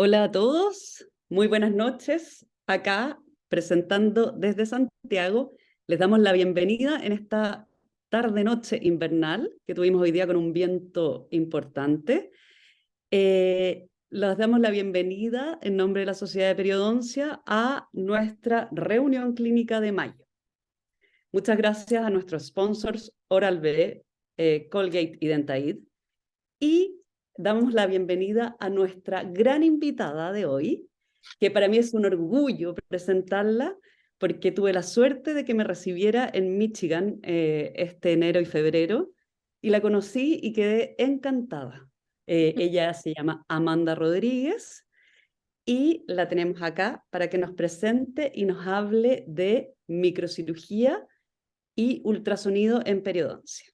Hola a todos, muy buenas noches. Acá presentando desde Santiago, les damos la bienvenida en esta tarde-noche invernal que tuvimos hoy día con un viento importante. Les damos la bienvenida en nombre de la Sociedad de Periodoncia a nuestra reunión clínica de mayo. Muchas gracias a nuestros sponsors Oral-B, Colgate y Dentaid. Y damos la bienvenida a nuestra gran invitada de hoy, que para mí es un orgullo presentarla, porque tuve la suerte de que me recibiera en Michigan este enero y febrero, y la conocí y quedé encantada. Ella se llama Amanda Rodríguez y la tenemos acá para que nos presente y nos hable de microcirugía y ultrasonido en periodoncia.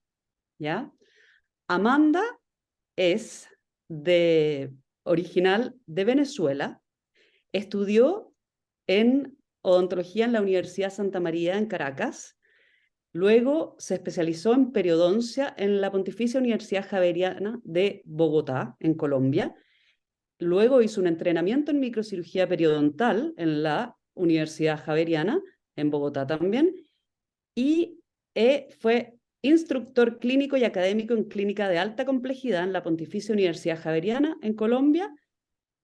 ¿Ya? Amanda es original de Venezuela, estudió en odontología en la Universidad Santa María en Caracas, luego se especializó en periodoncia en la Pontificia Universidad Javeriana de Bogotá, en Colombia, luego hizo un entrenamiento en microcirugía periodontal en la Universidad Javeriana, en Bogotá también, y fue instructor clínico y académico en clínica de alta complejidad en la Pontificia Universidad Javeriana en Colombia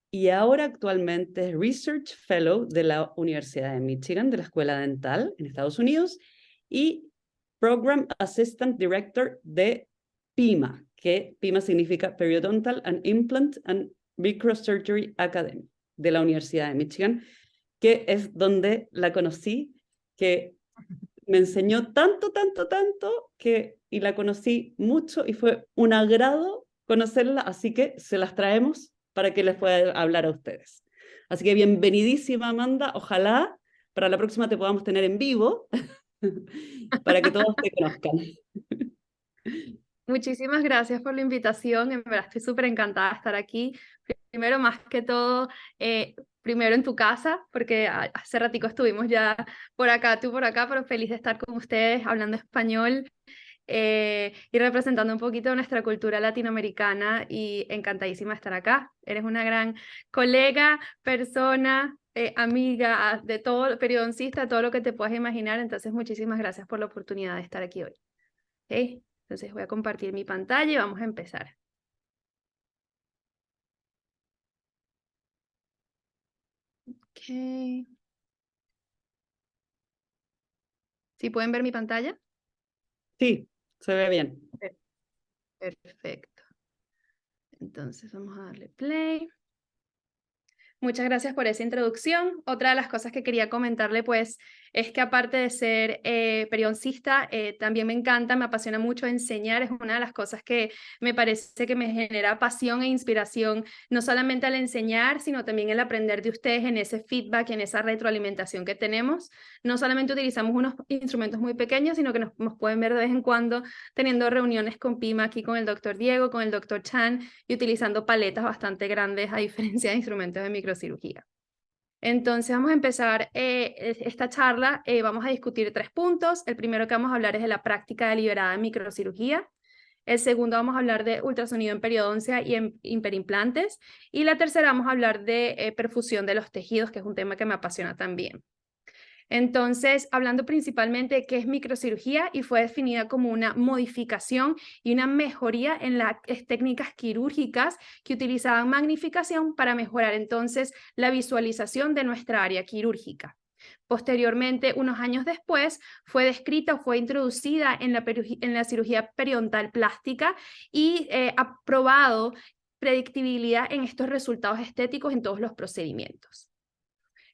y ahora actualmente es Research Fellow de la Universidad de Michigan, de la Escuela Dental en Estados Unidos y Program Assistant Director de PIMA, que PIMA significa Periodontal and Implant and Microsurgery Academy de la Universidad de Michigan, que es donde la conocí, que me enseñó tanto, tanto, tanto y la conocí mucho y fue un agrado conocerla, así que se las traemos para que les pueda hablar a ustedes. Así que bienvenidísima, Amanda. Ojalá para la próxima te podamos tener en vivo para que todos te conozcan. Muchísimas gracias por la invitación. En verdad estoy súper encantada de estar aquí. Primero, más que todo, primero en tu casa, porque hace ratico estuvimos ya por acá, tú por acá, pero feliz de estar con ustedes hablando español y representando un poquito nuestra cultura latinoamericana y encantadísima de estar acá. Eres una gran colega, persona, amiga, de todo, periodoncista, todo lo que te puedas imaginar. Entonces, muchísimas gracias por la oportunidad de estar aquí hoy. ¿Okay? Entonces voy a compartir mi pantalla y vamos a empezar. Okay. ¿Sí pueden ver mi pantalla? Sí, se ve bien. Perfecto. Entonces vamos a darle play. Muchas gracias por esa introducción. Otra de las cosas que quería comentarle, pues, es que aparte de ser periodoncista, también me encanta, me apasiona mucho enseñar. Es una de las cosas que me parece que me genera pasión e inspiración, no solamente al enseñar, sino también el aprender de ustedes en ese feedback, en esa retroalimentación que tenemos. No solamente utilizamos unos instrumentos muy pequeños, sino que nos pueden ver de vez en cuando teniendo reuniones con PIMA aquí con el doctor Diego, con el doctor Chan, y utilizando paletas bastante grandes a diferencia de instrumentos de microcirugía. Entonces vamos a empezar esta charla, vamos a discutir 3 puntos. El primero que vamos a hablar es de la práctica deliberada en microcirugía. El segundo vamos a hablar de ultrasonido en periodoncia y en hiperimplantes. Y la tercera vamos a hablar de perfusión de los tejidos, que es un tema que me apasiona también. Entonces, hablando principalmente de qué es microcirugía, y fue definida como una modificación y una mejoría en las técnicas quirúrgicas que utilizaban magnificación para mejorar entonces la visualización de nuestra área quirúrgica. Posteriormente, unos años después, fue descrita o fue introducida en la cirugía periodontal plástica y ha probado predictibilidad en estos resultados estéticos en todos los procedimientos.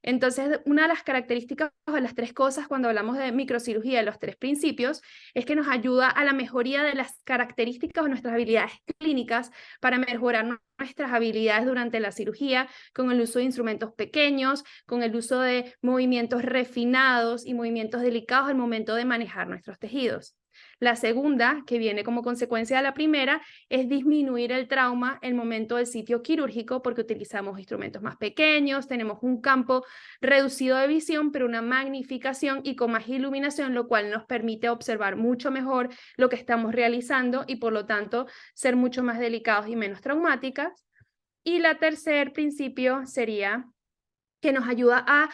Entonces, una de las características o las 3 cosas cuando hablamos de microcirugía, de los 3 principios, es que nos ayuda a la mejoría de las características o nuestras habilidades clínicas para mejorar nuestras habilidades durante la cirugía con el uso de instrumentos pequeños, con el uso de movimientos refinados y movimientos delicados al momento de manejar nuestros tejidos. La segunda, que viene como consecuencia de la primera, es disminuir el trauma en el momento del sitio quirúrgico porque utilizamos instrumentos más pequeños, tenemos un campo reducido de visión, pero una magnificación y con más iluminación, lo cual nos permite observar mucho mejor lo que estamos realizando y por lo tanto ser mucho más delicados y menos traumáticas. Y la tercer principio sería que nos ayuda a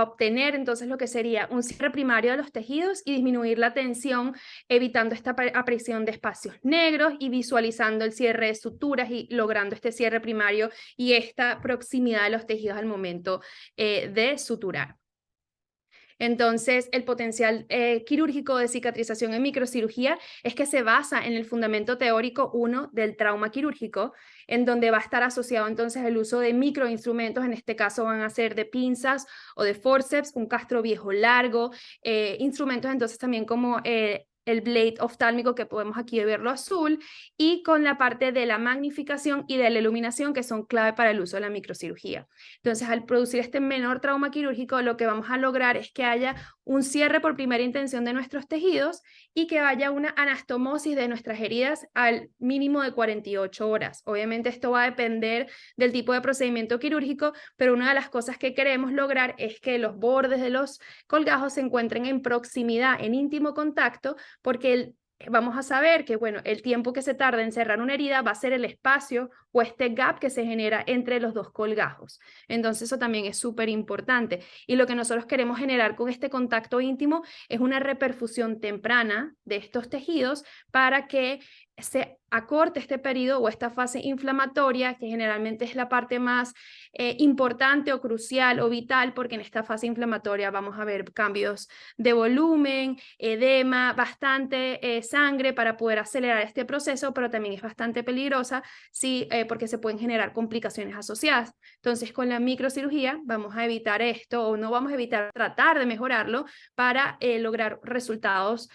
obtener entonces lo que sería un cierre primario de los tejidos y disminuir la tensión, evitando esta aparición de espacios negros y visualizando el cierre de suturas y logrando este cierre primario y esta proximidad de los tejidos al momento de suturar. Entonces, el potencial quirúrgico de cicatrización en microcirugía es que se basa en el fundamento teórico 1 del trauma quirúrgico, en donde va a estar asociado entonces el uso de microinstrumentos, en este caso van a ser de pinzas o de forceps, un castro viejo largo, instrumentos entonces también como el blade oftálmico que podemos aquí verlo azul, y con la parte de la magnificación y de la iluminación que son clave para el uso de la microcirugía. Entonces, al producir este menor trauma quirúrgico, lo que vamos a lograr es que haya un cierre por primera intención de nuestros tejidos y que haya una anastomosis de nuestras heridas al mínimo de 48 horas. Obviamente esto va a depender del tipo de procedimiento quirúrgico, pero una de las cosas que queremos lograr es que los bordes de los colgajos se encuentren en proximidad, en íntimo contacto, porque vamos a saber que, bueno, el tiempo que se tarda en cerrar una herida va a ser el espacio o este gap que se genera entre los dos colgajos. Entonces eso también es súper importante. Y lo que nosotros queremos generar con este contacto íntimo es una reperfusión temprana de estos tejidos para que se acorte este periodo o esta fase inflamatoria, que generalmente es la parte más importante o crucial o vital, porque en esta fase inflamatoria vamos a ver cambios de volumen, edema, bastante sangre para poder acelerar este proceso, pero también es bastante peligrosa porque se pueden generar complicaciones asociadas. Entonces, con la microcirugía vamos a evitar esto, o no vamos a evitar, tratar de mejorarlo para lograr resultados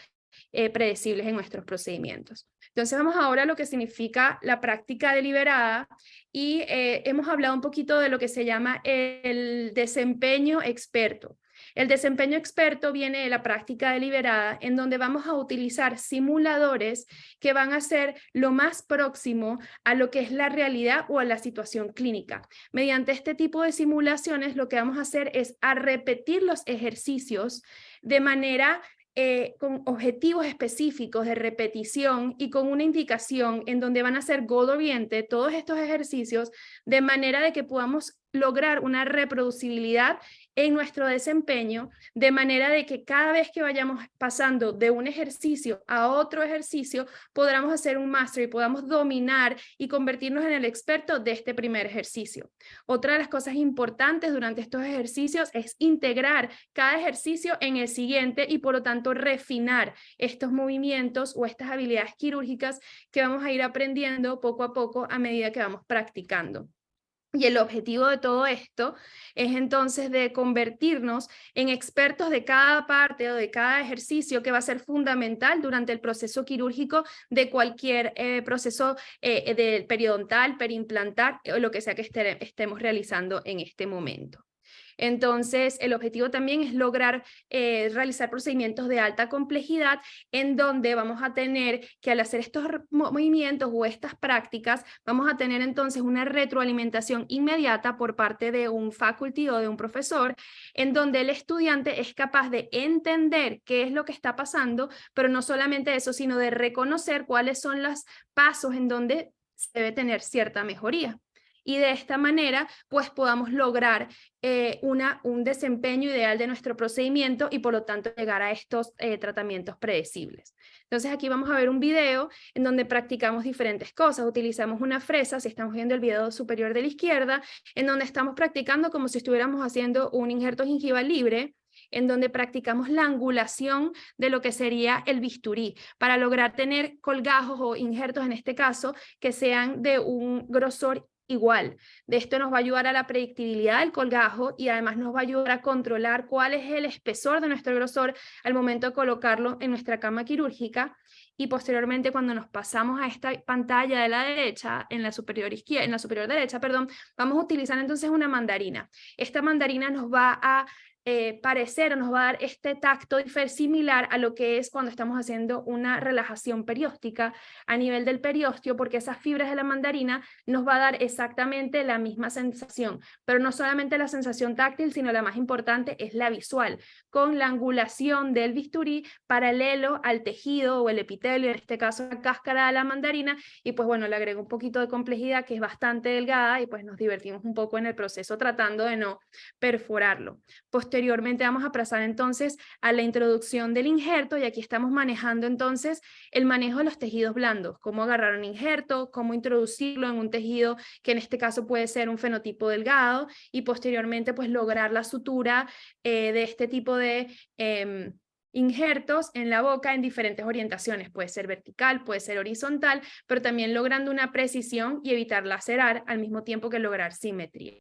predecibles en nuestros procedimientos. Entonces vamos ahora a lo que significa la práctica deliberada y hemos hablado un poquito de lo que se llama el desempeño experto. El desempeño experto viene de la práctica deliberada, en donde vamos a utilizar simuladores que van a ser lo más próximo a lo que es la realidad o a la situación clínica. Mediante este tipo de simulaciones, lo que vamos a hacer es a repetir los ejercicios de manera con objetivos específicos de repetición y con una indicación en donde van a ser goal oriented todos estos ejercicios, de manera de que podamos lograr una reproducibilidad en nuestro desempeño, de manera de que cada vez que vayamos pasando de un ejercicio a otro ejercicio, podamos hacer un máster y podamos dominar y convertirnos en el experto de este primer ejercicio. Otra de las cosas importantes durante estos ejercicios es integrar cada ejercicio en el siguiente y por lo tanto refinar estos movimientos o estas habilidades quirúrgicas que vamos a ir aprendiendo poco a poco a medida que vamos practicando. Y el objetivo de todo esto es entonces de convertirnos en expertos de cada parte o de cada ejercicio que va a ser fundamental durante el proceso quirúrgico de cualquier proceso de periodontal, periimplantar o lo que sea que estemos realizando en este momento. Entonces, el objetivo también es lograr realizar procedimientos de alta complejidad en donde vamos a tener que al hacer estos movimientos o estas prácticas, vamos a tener entonces una retroalimentación inmediata por parte de un faculty o de un profesor, en donde el estudiante es capaz de entender qué es lo que está pasando, pero no solamente eso, sino de reconocer cuáles son los pasos en donde se debe tener cierta mejoría. Y de esta manera, pues podamos lograr un desempeño ideal de nuestro procedimiento y por lo tanto llegar a estos tratamientos predecibles. Entonces aquí vamos a ver un video en donde practicamos diferentes cosas. Utilizamos una fresa, si estamos viendo el video superior de la izquierda, en donde estamos practicando como si estuviéramos haciendo un injerto gingival libre, en donde practicamos la angulación de lo que sería el bisturí, para lograr tener colgajos o injertos en este caso, que sean de un grosor igual. De esto nos va a ayudar a la predictibilidad del colgajo y además nos va a ayudar a controlar cuál es el espesor de nuestro grosor al momento de colocarlo en nuestra cama quirúrgica. Y posteriormente, cuando nos pasamos a esta pantalla de la derecha, en la superior derecha, perdón, vamos a utilizar entonces una mandarina. Esta mandarina nos va a parecer, nos va a dar este tacto similar a lo que es cuando estamos haciendo una relajación perióstica a nivel del periósteo, porque esas fibras de la mandarina nos va a dar exactamente la misma sensación, pero no solamente la sensación táctil, sino la más importante es la visual, con la angulación del bisturí paralelo al tejido o el epitelio, en este caso la cáscara de la mandarina, y pues bueno, le agrego un poquito de complejidad que es bastante delgada y pues nos divertimos un poco en el proceso tratando de no perforarlo. Posteriormente vamos a pasar entonces a la introducción del injerto y aquí estamos manejando entonces el manejo de los tejidos blandos, cómo agarrar un injerto, cómo introducirlo en un tejido que en este caso puede ser un fenotipo delgado y posteriormente pues lograr la sutura de este tipo de injertos en la boca en diferentes orientaciones, puede ser vertical, puede ser horizontal, pero también logrando una precisión y evitar lacerar al mismo tiempo que lograr simetría.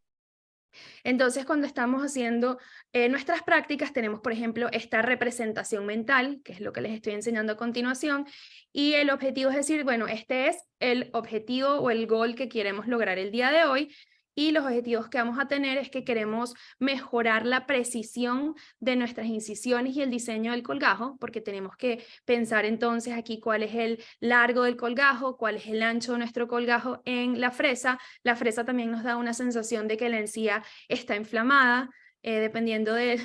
Entonces, cuando estamos haciendo nuestras prácticas, tenemos, por ejemplo, esta representación mental, que es lo que les estoy enseñando a continuación, y el objetivo es decir, bueno, este es el objetivo o el goal que queremos lograr el día de hoy, y los objetivos que vamos a tener es que queremos mejorar la precisión de nuestras incisiones y el diseño del colgajo, porque tenemos que pensar entonces aquí cuál es el largo del colgajo, cuál es el ancho de nuestro colgajo en la fresa. La fresa también nos da una sensación de que la encía está inflamada, dependiendo de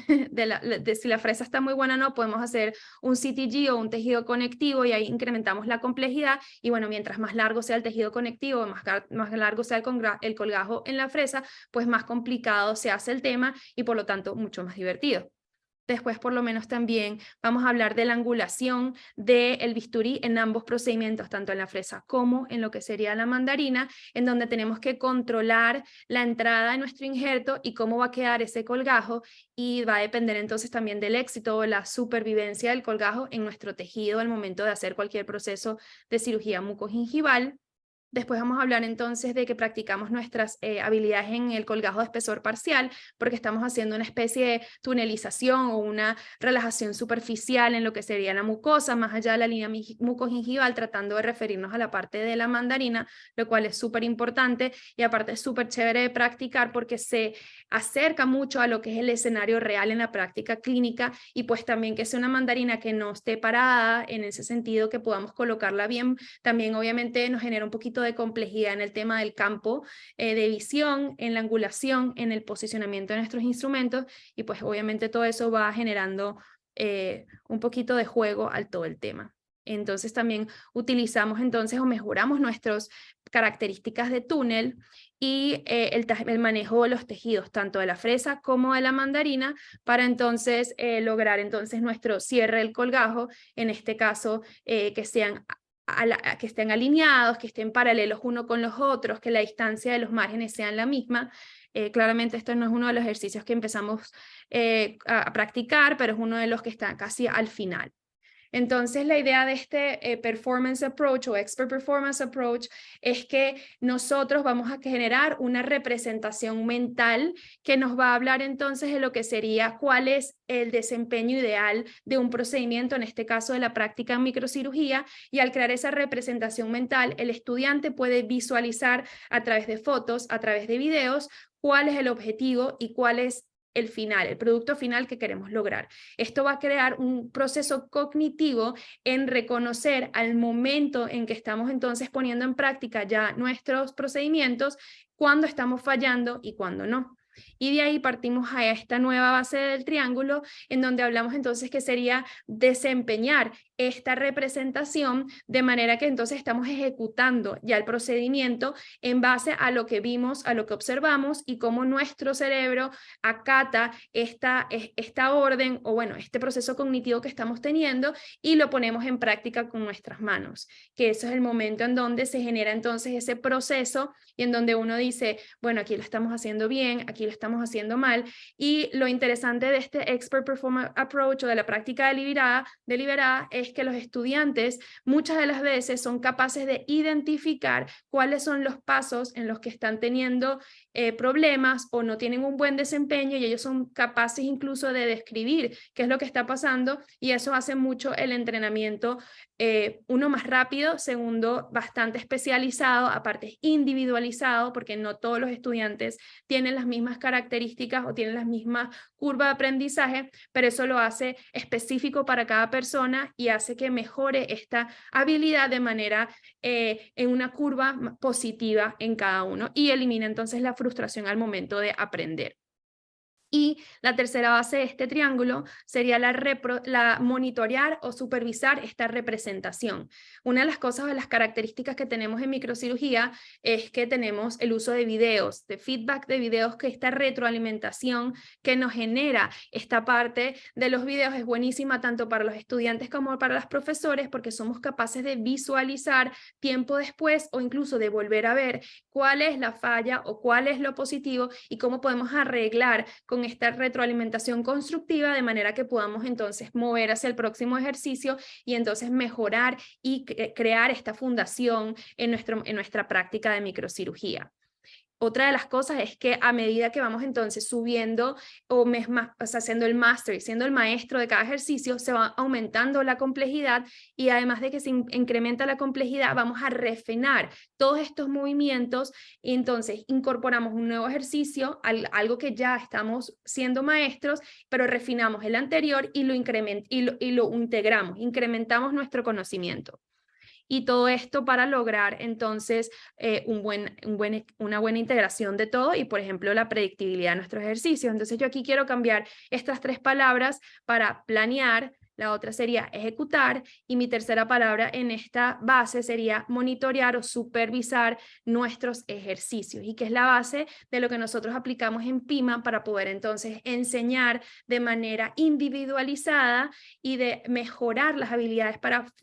si la fresa está muy buena o no, podemos hacer un CTG o un tejido conectivo y ahí incrementamos la complejidad y bueno, mientras más largo sea el tejido conectivo, más largo sea el colgajo en la fresa, pues más complicado se hace el tema y por lo tanto mucho más divertido. Después, por lo menos también vamos a hablar de la angulación del bisturí en ambos procedimientos, tanto en la fresa como en lo que sería la mandarina, en donde tenemos que controlar la entrada de nuestro injerto y cómo va a quedar ese colgajo, y va a depender entonces también del éxito o la supervivencia del colgajo en nuestro tejido al momento de hacer cualquier proceso de cirugía mucogingival. Después vamos a hablar entonces de que practicamos nuestras habilidades en el colgajo de espesor parcial, porque estamos haciendo una especie de tunelización o una relajación superficial en lo que sería la mucosa, más allá de la línea mucogingival, tratando de referirnos a la parte de la mandarina, lo cual es súper importante y aparte es súper chévere de practicar porque se acerca mucho a lo que es el escenario real en la práctica clínica y pues también que sea una mandarina que no esté parada, en ese sentido que podamos colocarla bien, también obviamente nos genera un poquito de complejidad en el tema del campo de visión, en la angulación, en el posicionamiento de nuestros instrumentos y pues obviamente todo eso va generando un poquito de juego al todo el tema. Entonces también utilizamos entonces o mejoramos nuestras características de túnel y el manejo de los tejidos, tanto de la fresa como de la mandarina, para entonces lograr entonces nuestro cierre del colgajo, en este caso que que estén alineados, que estén paralelos uno con los otros, que la distancia de los márgenes sean la misma. Claramente esto no es uno de los ejercicios que empezamos a practicar, pero es uno de los que está casi al final. Entonces, la idea de este performance approach o expert performance approach es que nosotros vamos a generar una representación mental que nos va a hablar entonces de lo que sería cuál es el desempeño ideal de un procedimiento, en este caso de la práctica en microcirugía, y al crear esa representación mental, el estudiante puede visualizar a través de fotos, a través de videos, cuál es el objetivo y cuál es el final, el producto final que queremos lograr. Esto va a crear un proceso cognitivo en reconocer al momento en que estamos entonces poniendo en práctica ya nuestros procedimientos, cuándo estamos fallando y cuándo no. Y de ahí partimos a esta nueva base del triángulo, en donde hablamos entonces que sería desempeñar esta representación de manera que entonces estamos ejecutando ya el procedimiento en base a lo que vimos, a lo que observamos y cómo nuestro cerebro acata esta orden o bueno, este proceso cognitivo que estamos teniendo y lo ponemos en práctica con nuestras manos, que eso es el momento en donde se genera entonces ese proceso y en donde uno dice, bueno, aquí lo estamos haciendo bien, aquí lo estamos haciendo mal, y lo interesante de este Expert Performance Approach o de la práctica deliberada es que los estudiantes muchas de las veces son capaces de identificar cuáles son los pasos en los que están teniendo problemas o no tienen un buen desempeño, y ellos son capaces incluso de describir qué es lo que está pasando, y eso hace mucho el entrenamiento, uno, más rápido, segundo, bastante especializado, aparte individualizado, porque no todos los estudiantes tienen las mismas características características o tienen las mismas curvas de aprendizaje, pero eso lo hace específico para cada persona y hace que mejore esta habilidad de manera en una curva positiva en cada uno y elimina entonces la frustración al momento de aprender. Y la tercera base de este triángulo sería la monitorear o supervisar esta representación. Una de las cosas o de las características que tenemos en microcirugía es que tenemos el uso de videos, de feedback de videos, que esta retroalimentación que nos genera esta parte de los videos es buenísima tanto para los estudiantes como para los profesores, porque somos capaces de visualizar tiempo después o incluso de volver a ver cuál es la falla o cuál es lo positivo y cómo podemos arreglar con esta retroalimentación constructiva de manera que podamos entonces mover hacia el próximo ejercicio y entonces mejorar y crear esta fundación en nuestra práctica de microcirugía. Otra de las cosas es que a medida que vamos entonces subiendo o sea, haciendo el máster, siendo el maestro de cada ejercicio, se va aumentando la complejidad y además de que se incrementa la complejidad, vamos a refinar todos estos movimientos y entonces incorporamos un nuevo ejercicio, algo que ya estamos siendo maestros, pero refinamos el anterior y lo integramos, incrementamos nuestro conocimiento. Y todo esto para lograr entonces una buena integración de todo y, por ejemplo, la predictibilidad de nuestros ejercicios. Entonces yo aquí quiero cambiar estas tres palabras para planear, la otra sería ejecutar y mi tercera palabra en esta base sería monitorear o supervisar nuestros ejercicios, y que es la base de lo que nosotros aplicamos en PIMA para poder entonces enseñar de manera individualizada y de mejorar las habilidades para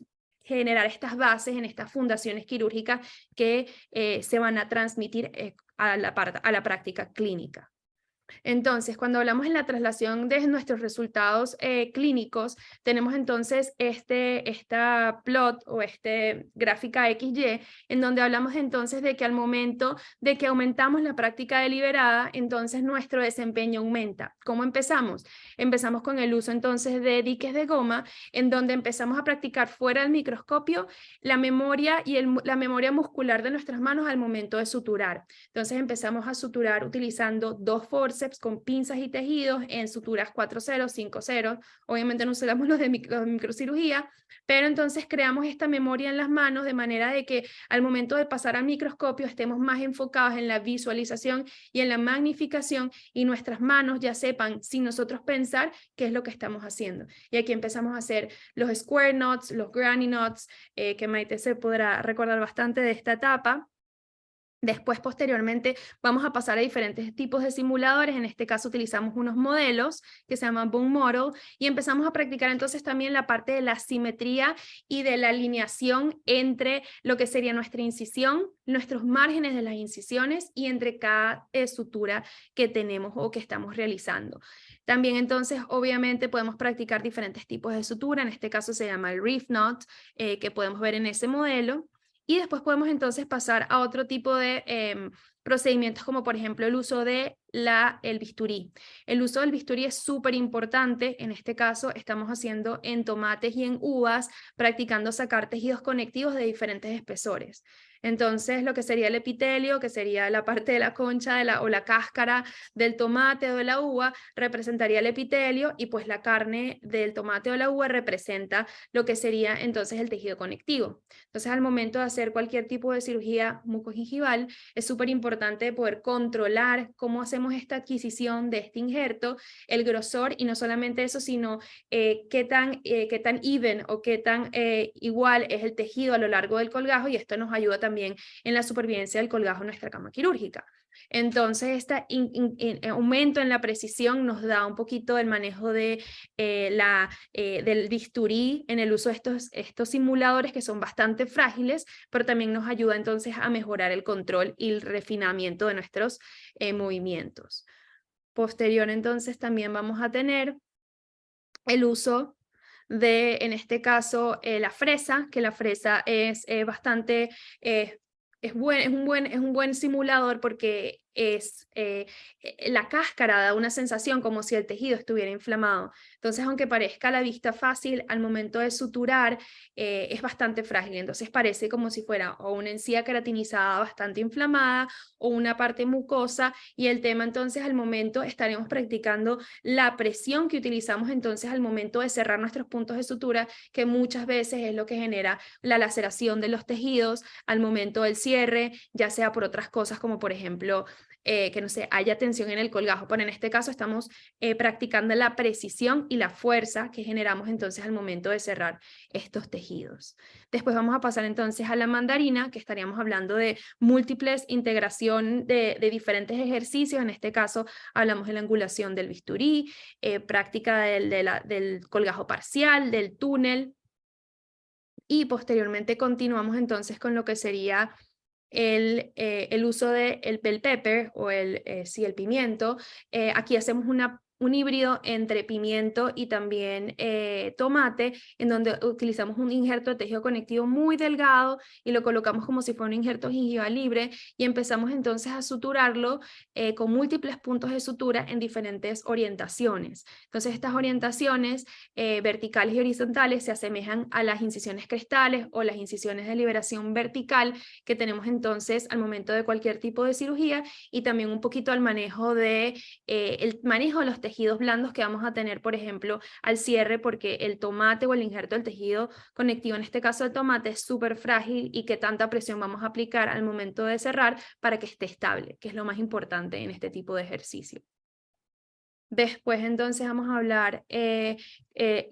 generar estas bases en estas fundaciones quirúrgicas que se van a transmitir a la práctica clínica. Entonces, cuando hablamos en la traslación de nuestros resultados clínicos, tenemos entonces esta plot o gráfica XY, en donde hablamos entonces de que al momento de que aumentamos la práctica deliberada, entonces nuestro desempeño aumenta. ¿Cómo empezamos? Empezamos con el uso entonces de diques de goma, en donde empezamos a practicar fuera del microscopio la memoria y la memoria muscular de nuestras manos al momento de suturar. Entonces empezamos a suturar utilizando 2 forceps con pinzas y tejidos en suturas 4-0, 5-0. Obviamente no usamos los de microcirugía, pero entonces creamos esta memoria en las manos de manera de que al momento de pasar al microscopio estemos más enfocados en la visualización y en la magnificación y nuestras manos ya sepan sin nosotros pensar qué es lo que estamos haciendo. Y aquí empezamos a hacer los square knots, los granny knots, que Maite se podrá recordar bastante de esta etapa. Después, posteriormente, vamos a pasar a diferentes tipos de simuladores. En este caso utilizamos unos modelos que se llaman Bone Model y empezamos a practicar entonces también la parte de la simetría y de la alineación entre lo que sería nuestra incisión, nuestros márgenes de las incisiones y entre cada sutura que tenemos o que estamos realizando. También entonces, obviamente, podemos practicar diferentes tipos de sutura. En este caso se llama el Reef Knot, que podemos ver en ese modelo. Y después podemos entonces pasar a otro tipo de procedimientos, como por ejemplo el uso de el bisturí. El uso del bisturí es súper importante. En este caso estamos haciendo en tomates y en uvas, practicando sacar tejidos conectivos de diferentes espesores. Entonces, lo que sería el epitelio, que sería la parte de la concha o la cáscara del tomate o de la uva, representaría el epitelio, y pues la carne del tomate o la uva representa lo que sería entonces el tejido conectivo. Entonces, al momento de hacer cualquier tipo de cirugía mucogingival, es súper importante poder controlar cómo hacemos esta adquisición de este injerto, el grosor, y no solamente eso, sino qué tan even o qué tan igual es el tejido a lo largo del colgajo, y esto nos ayuda también en la supervivencia del colgajo en nuestra cama quirúrgica. Entonces, este aumento en la precisión nos da un poquito el manejo del bisturí en el uso de estos simuladores, que son bastante frágiles, pero también nos ayuda entonces a mejorar el control y el refinamiento de nuestros movimientos. Posterior, entonces, también vamos a tener el uso de, en este caso, la fresa, que la fresa es bastante... es un buen simulador porque es la cáscara da una sensación como si el tejido estuviera inflamado. Entonces, aunque parezca a la vista fácil, al momento de suturar es bastante frágil. Entonces parece como si fuera o una encía queratinizada bastante inflamada o una parte mucosa, y el tema entonces al momento estaremos practicando la presión que utilizamos entonces al momento de cerrar nuestros puntos de sutura, que muchas veces es lo que genera la laceración de los tejidos al momento del cierre, ya sea por otras cosas como por ejemplo que no sé, haya tensión en el colgajo, pero en este caso estamos practicando la precisión y la fuerza que generamos entonces al momento de cerrar estos tejidos. Después vamos a pasar entonces a la mandarina, que estaríamos hablando de múltiples integración de diferentes ejercicios. En este caso hablamos de la angulación del bisturí, práctica del colgajo parcial, del túnel, y posteriormente continuamos entonces con lo que sería el uso del bell pepper o sí, el pimiento. Aquí hacemos un híbrido entre pimiento y también tomate, en donde utilizamos un injerto de tejido conectivo muy delgado y lo colocamos como si fuera un injerto gingival libre, y empezamos entonces a suturarlo con múltiples puntos de sutura en diferentes orientaciones. Entonces estas orientaciones verticales y horizontales se asemejan a las incisiones crestales o las incisiones de liberación vertical que tenemos entonces al momento de cualquier tipo de cirugía, y también un poquito al manejo el manejo de los tejidos blandos que vamos a tener, por ejemplo, al cierre, porque el tomate o el injerto del tejido conectivo, en este caso el tomate, es súper frágil, y que tanta presión vamos a aplicar al momento de cerrar para que esté estable, que es lo más importante en este tipo de ejercicio. Después entonces vamos a hablar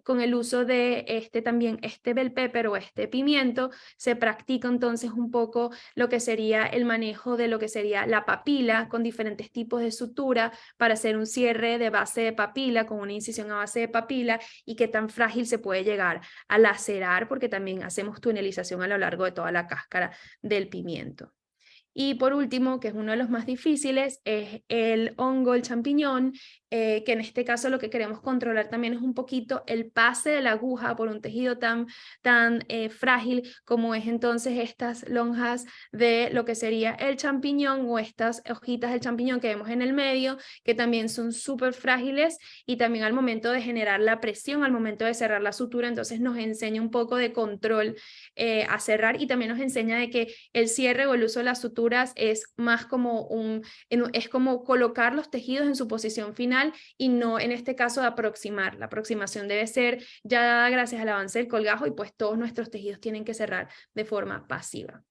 con el uso de también este bell pepper o este pimiento. Se practica entonces un poco lo que sería el manejo de lo que sería la papila con diferentes tipos de sutura para hacer un cierre de base de papila con una incisión a base de papila, y qué tan frágil se puede llegar a lacerar, porque también hacemos tunelización a lo largo de toda la cáscara del pimiento. Y por último, que es uno de los más difíciles, es el hongo, el champiñón, que en este caso lo que queremos controlar también es un poquito el pase de la aguja por un tejido tan frágil como es entonces estas lonjas de lo que sería el champiñón, o estas hojitas del champiñón que vemos en el medio, que también son súper frágiles, y también al momento de generar la presión, al momento de cerrar la sutura, entonces nos enseña un poco de control a cerrar, y también nos enseña de que el cierre o el uso de las suturas es más como es como colocar los tejidos en su posición final, y no en este caso de aproximar. La aproximación debe ser ya dada gracias al avance del colgajo, y pues todos nuestros tejidos tienen que cerrar de forma pasiva.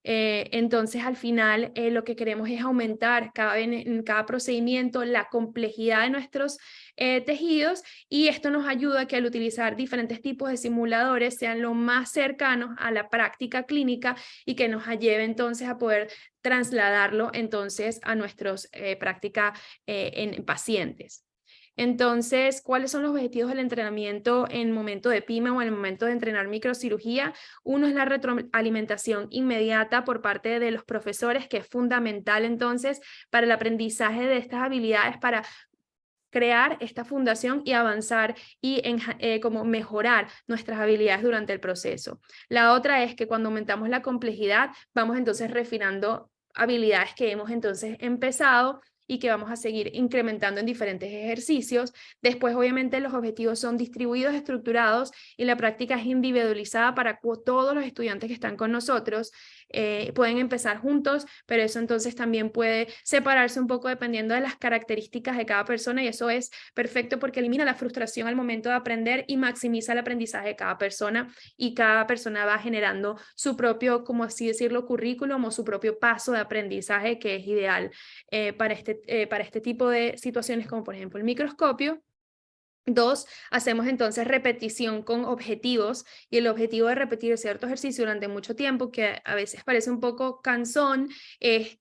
Entonces, al final, lo que queremos es aumentar en cada procedimiento la complejidad de nuestros tejidos, y esto nos ayuda a que al utilizar diferentes tipos de simuladores sean lo más cercanos a la práctica clínica, y que nos lleve entonces a poder trasladarlo entonces a nuestras prácticas en pacientes. Entonces, ¿cuáles son los objetivos del entrenamiento en el momento de PIMA o en el momento de entrenar microcirugía? Uno es la retroalimentación inmediata por parte de los profesores, que es fundamental entonces para el aprendizaje de estas habilidades, para crear esta fundación y avanzar y como mejorar nuestras habilidades durante el proceso. La otra es que cuando aumentamos la complejidad, vamos entonces refinando habilidades que hemos entonces empezado y que vamos a seguir incrementando en diferentes ejercicios. Después, obviamente, los objetivos son distribuidos, estructurados, y la práctica es individualizada para todos los estudiantes que están con nosotros. Pueden empezar juntos, pero eso entonces también puede separarse un poco dependiendo de las características de cada persona, y eso es perfecto porque elimina la frustración al momento de aprender y maximiza el aprendizaje de cada persona, y cada persona va generando su propio, como así decirlo, currículum o su propio paso de aprendizaje, que es ideal para este tipo de situaciones, como por ejemplo el microscopio. 2, hacemos entonces repetición con objetivos, y el objetivo de repetir cierto ejercicio durante mucho tiempo, que a veces parece un poco cansón, es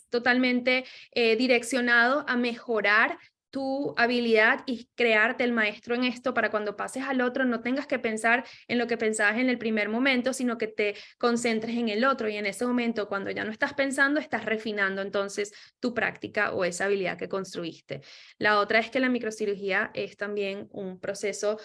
totalmente direccionado a mejorar tu habilidad y crearte el maestro en esto para cuando pases al otro no tengas que pensar en lo que pensabas en el primer momento, sino que te concentres en el otro, y en ese momento cuando ya no estás pensando, estás refinando entonces tu práctica o esa habilidad que construiste. La otra es que la microcirugía es también un proceso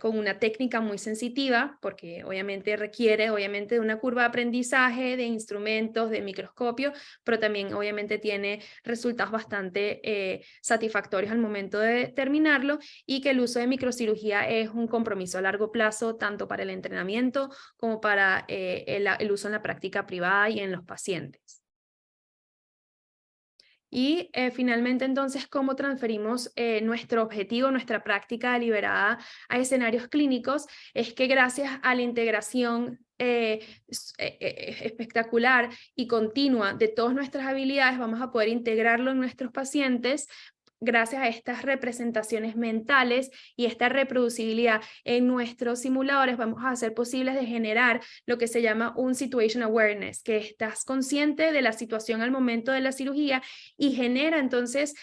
con una técnica muy sensitiva, porque obviamente requiere de una curva de aprendizaje, de instrumentos, de microscopio, pero también obviamente tiene resultados bastante satisfactorios al momento de terminarlo, y que el uso de microcirugía es un compromiso a largo plazo, tanto para el entrenamiento como para el uso en la práctica privada y en los pacientes. Y finalmente, entonces, ¿cómo transferimos nuestro objetivo, nuestra práctica deliberada a escenarios clínicos? Es que gracias a la integración espectacular y continua de todas nuestras habilidades, vamos a poder integrarlo en nuestros pacientes gracias a estas representaciones mentales y esta reproducibilidad en nuestros simuladores. Vamos a hacer posibles de generar lo que se llama un situation awareness, que estás consciente de la situación al momento de la cirugía y genera entonces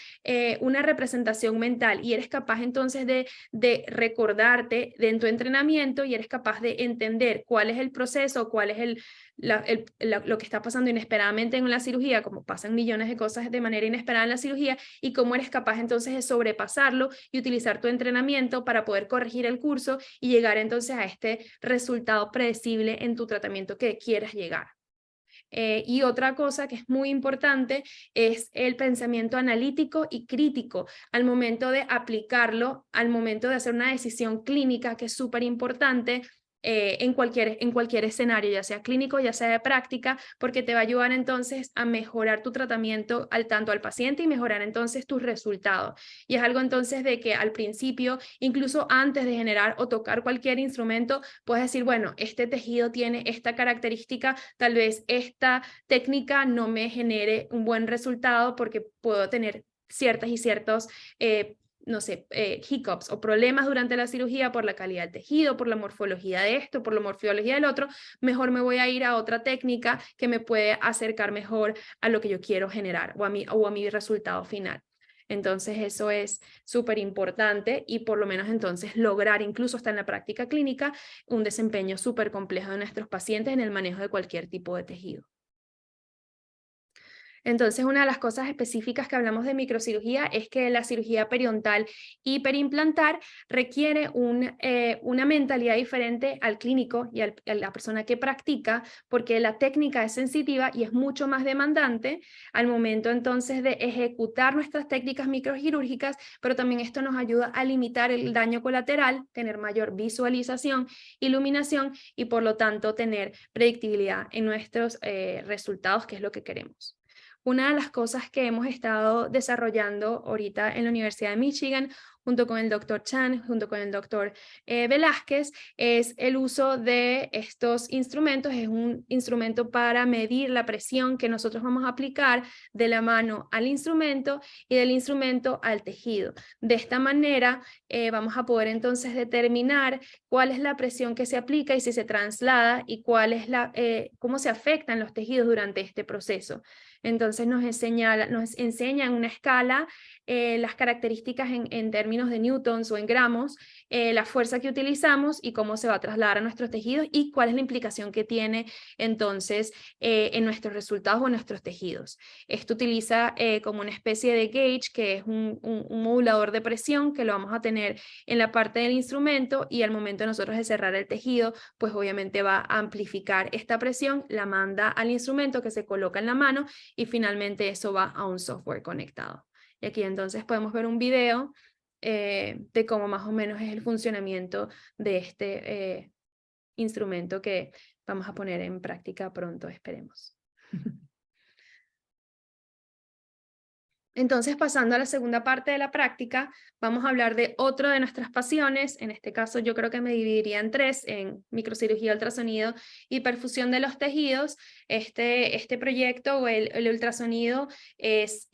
una representación mental, y eres capaz entonces de recordarte de en tu entrenamiento, y eres capaz de entender cuál es el proceso, cuál es lo que está pasando inesperadamente en la cirugía, como pasan millones de cosas de manera inesperada en la cirugía, y cómo eres capaz entonces de sobrepasarlo y utilizar tu entrenamiento para poder corregir el curso y llegar entonces a este resultado predecible en tu tratamiento que quieras llegar. Y otra cosa que es muy importante es el pensamiento analítico y crítico al momento de aplicarlo, al momento de hacer una decisión clínica, que es súper importante. En cualquier escenario, ya sea clínico, ya sea de práctica, porque te va a ayudar entonces a mejorar tu tratamiento tanto al paciente y mejorar entonces tus resultados. Y es algo entonces de que al principio, incluso antes de generar o tocar cualquier instrumento, puedes decir, bueno, este tejido tiene esta característica, tal vez esta técnica no me genere un buen resultado porque puedo tener ciertas y ciertos no sé, hiccups o problemas durante la cirugía por la calidad del tejido, por la morfología de esto, por la morfología del otro. Mejor me voy a ir a otra técnica que me puede acercar mejor a lo que yo quiero generar o a mi resultado final. Entonces eso es súper importante, y por lo menos entonces lograr, incluso hasta en la práctica clínica, un desempeño súper complejo de nuestros pacientes en el manejo de cualquier tipo de tejido. Entonces, una de las cosas específicas que hablamos de microcirugía es que la cirugía periodontal y perimplantar requiere una mentalidad diferente al clínico y a la persona que practica, porque la técnica es sensitiva y es mucho más demandante al momento entonces de ejecutar nuestras técnicas microquirúrgicas, pero también esto nos ayuda a limitar el daño colateral, tener mayor visualización, iluminación y por lo tanto tener predictibilidad en nuestros resultados, que es lo que queremos. Una de las cosas que hemos estado desarrollando ahorita en la Universidad de Michigan, junto con el doctor Chan, junto con el doctor Velázquez, es el uso de estos instrumentos. Es un instrumento para medir la presión que nosotros vamos a aplicar de la mano al instrumento y del instrumento al tejido. De esta manera vamos a poder entonces determinar cuál es la presión que se aplica y si se traslada, y cuál es cómo se afectan los tejidos durante este proceso. Entonces nos enseña en una escala las características en términos de newtons o en gramos, la fuerza que utilizamos y cómo se va a trasladar a nuestros tejidos, y cuál es la implicación que tiene entonces en nuestros resultados o en nuestros tejidos. Esto utiliza como una especie de gauge, que es un modulador de presión que lo vamos a tener en la parte del instrumento, y al momento de nosotros de cerrar el tejido, pues obviamente va a amplificar esta presión, la manda al instrumento que se coloca en la mano, y finalmente eso va a un software conectado. Y aquí entonces podemos ver un video de cómo más o menos es el funcionamiento de este instrumento que vamos a poner en práctica pronto, esperemos. Entonces, pasando a la segunda parte de la práctica, vamos a hablar de otro de nuestras pasiones. En este caso, yo creo que me dividiría en tres: en microcirugía, ultrasonido y perfusión de los tejidos. Este proyecto o el ultrasonido es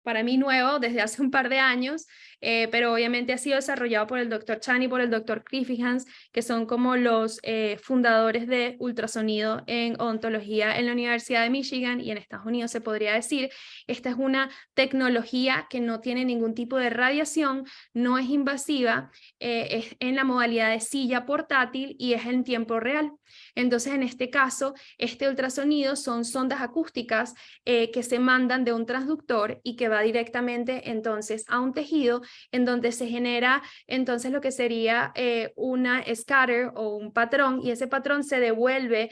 para mí nuevo desde hace un par de años, pero obviamente ha sido desarrollado por el Dr. Chan y por el Dr. Griffiths, que son como los fundadores de ultrasonido en odontología en la Universidad de Michigan y en Estados Unidos, se podría decir. Esta es una tecnología que no tiene ningún tipo de radiación, no es invasiva, es en la modalidad de silla portátil y es en tiempo real. Entonces, en este caso, este ultrasonido son sondas acústicas que se mandan de un transductor y que va directamente entonces a un tejido en donde se genera entonces lo que sería una scatter o un patrón, y ese patrón se devuelve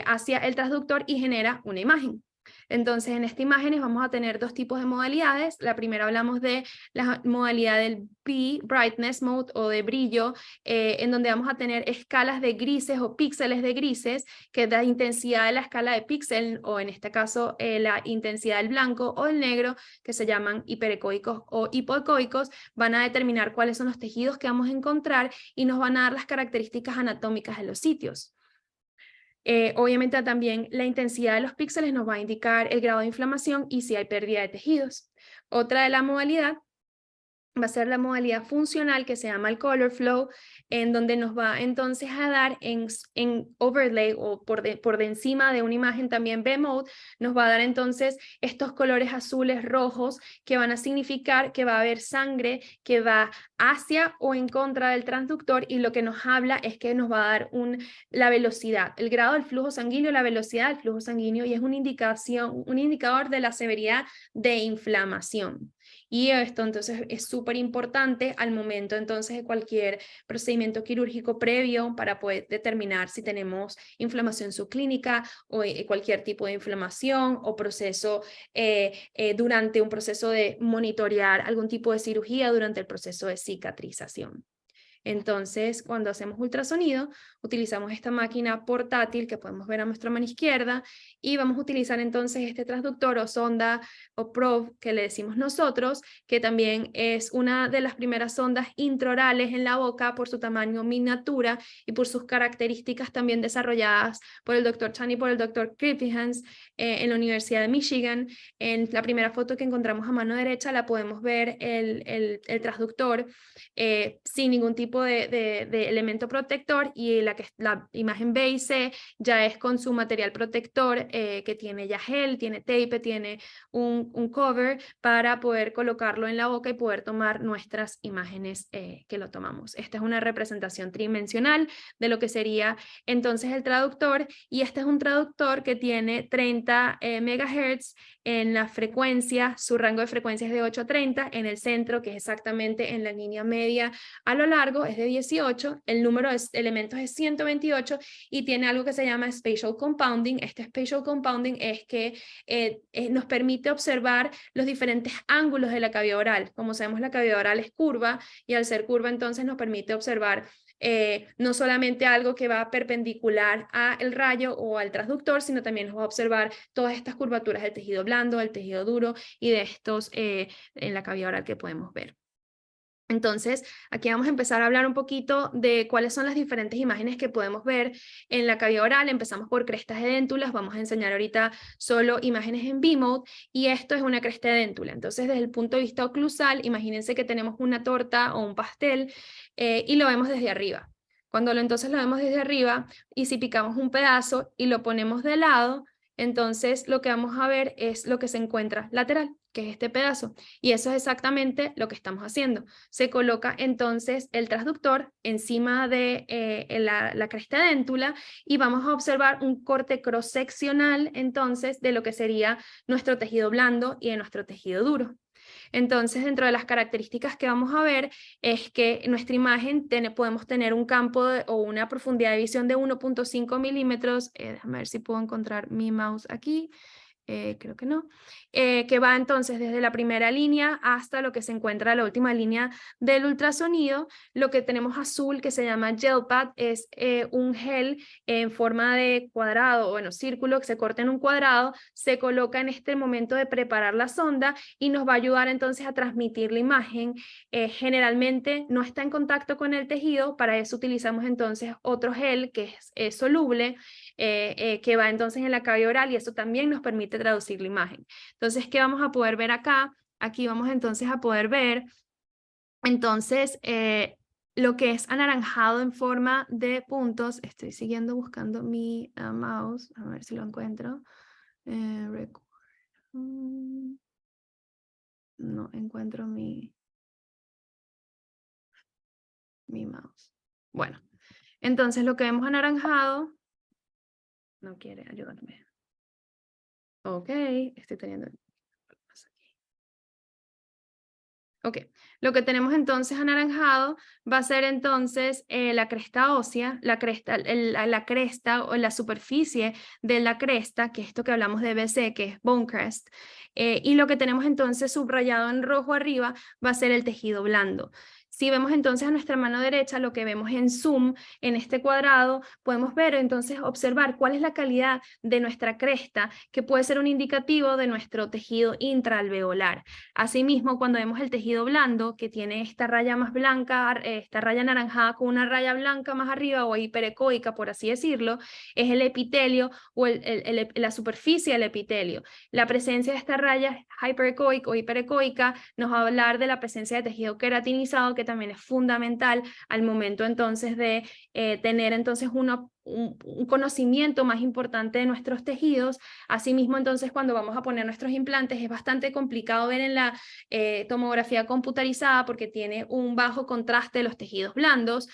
hacia el transductor y genera una imagen. Entonces, en esta imagen vamos a tener dos tipos de modalidades. La primera hablamos de la modalidad del Brightness Mode o de brillo, en donde vamos a tener escalas de grises o píxeles de grises, que es la intensidad de la escala de píxel, o en este caso la intensidad del blanco o del negro, que se llaman hiperecoicos o hipoecoicos, van a determinar cuáles son los tejidos que vamos a encontrar y nos van a dar las características anatómicas de los sitios. Obviamente también la intensidad de los píxeles nos va a indicar el grado de inflamación y si hay pérdida de tejidos. Otra de la modalidad va a ser la modalidad funcional, que se llama el color flow, en donde nos va entonces a dar en overlay o por de encima de una imagen también B-mode, nos va a dar entonces estos colores azules, rojos, que van a significar que va a haber sangre que va hacia o en contra del transductor, y lo que nos habla es que nos va a dar la velocidad, el grado del flujo sanguíneo, la velocidad del flujo sanguíneo, y es una indicación, un indicador de la severidad de inflamación. Y esto entonces es súper importante al momento entonces de cualquier procedimiento quirúrgico previo para poder determinar si tenemos inflamación subclínica o cualquier tipo de inflamación o proceso durante un proceso de monitorear algún tipo de cirugía durante el proceso de cicatrización. Entonces, cuando hacemos ultrasonido, utilizamos esta máquina portátil que podemos ver a nuestra mano izquierda, y vamos a utilizar entonces este transductor o sonda o probe que le decimos nosotros, que también es una de las primeras sondas intraorales en la boca por su tamaño miniatura y por sus características también desarrolladas por el Dr. Chan y por el Dr. Griffiths en la Universidad de Michigan. En la primera foto que encontramos a mano derecha la podemos ver el transductor sin ningún tipo de elemento protector, y la imagen B y C ya es con su material protector que tiene ya gel, tiene tape, tiene un cover para poder colocarlo en la boca y poder tomar nuestras imágenes que lo tomamos. Esta es una representación tridimensional de lo que sería entonces el traductor, y este es un traductor que tiene 30 MHz en la frecuencia, su rango de frecuencia es de 8 a 30, en el centro, que es exactamente en la línea media a lo largo, es de 18, el número de elementos es 128 y tiene algo que se llama spatial compounding. Este spatial compounding es que nos permite observar los diferentes ángulos de la cavidad oral. Como sabemos, la cavidad oral es curva, y al ser curva entonces nos permite observar no solamente algo que va perpendicular al rayo o al transductor, sino también nos va a observar todas estas curvaturas del tejido blando, del tejido duro y de estos en la cavidad oral que podemos ver. Entonces, aquí vamos a empezar a hablar un poquito de cuáles son las diferentes imágenes que podemos ver en la cavidad oral. Empezamos por crestas de déntulas, vamos a enseñar ahorita solo imágenes en B-mode, y esto es una cresta de déntula. Entonces, desde el punto de vista oclusal, imagínense que tenemos una torta o un pastel y lo vemos desde arriba. Cuando entonces lo vemos desde arriba, y si picamos un pedazo y lo ponemos de lado, entonces lo que vamos a ver es lo que se encuentra lateral, que es este pedazo. Y eso es exactamente lo que estamos haciendo. Se coloca entonces el transductor encima de la cresta de déntula, y vamos a observar un corte cross-seccional entonces de lo que sería nuestro tejido blando y de nuestro tejido duro. Entonces, dentro de las características que vamos a ver es que en nuestra imagen podemos tener un campo o una profundidad de visión de 1.5 milímetros. Déjame ver si puedo encontrar mi mouse aquí. Creo que no, que va entonces desde la primera línea hasta lo que se encuentra la última línea del ultrasonido. Lo que tenemos azul, que se llama gel pad, es un gel en forma de cuadrado, bueno, círculo, que se corta en un cuadrado, se coloca en este momento de preparar la sonda y nos va a ayudar entonces a transmitir la imagen. Generalmente no está en contacto con el tejido, para eso utilizamos entonces otro gel que es soluble, que va entonces en la cavidad oral, y eso también nos permite traducir la imagen. Entonces, ¿qué vamos a poder ver acá? aquí vamos entonces a poder ver entonces lo que es anaranjado en forma de puntos. Estoy siguiendo buscando mi mouse, a ver si lo encuentro. No encuentro mi mouse. Bueno, entonces lo que vemos anaranjado no quiere ayudarme. Ok, estoy teniendo problemas aquí. Ok, lo que tenemos entonces anaranjado va a ser entonces la cresta ósea, la cresta, la cresta o la superficie de la cresta, que es esto que hablamos de BC, que es bone crest, y lo que tenemos entonces subrayado en rojo arriba va a ser el tejido blando. Si vemos entonces a nuestra mano derecha, lo que vemos en zoom, en este cuadrado, podemos ver entonces, observar cuál es la calidad de nuestra cresta, que puede ser un indicativo de nuestro tejido intraalveolar. Asimismo, cuando vemos el tejido blando, que tiene esta raya más blanca, esta raya anaranjada con una raya blanca más arriba o hiperecoica, por así decirlo, es el epitelio o la superficie del epitelio. La presencia de esta raya hyperecoica o hiperecoica nos va a hablar de la presencia de tejido queratinizado, que también es fundamental al momento entonces de tener entonces un conocimiento más importante de nuestros tejidos. Asimismo, entonces, cuando vamos a poner nuestros implantes, es bastante complicado ver en la tomografía computarizada porque tiene un bajo contraste de los tejidos blandos,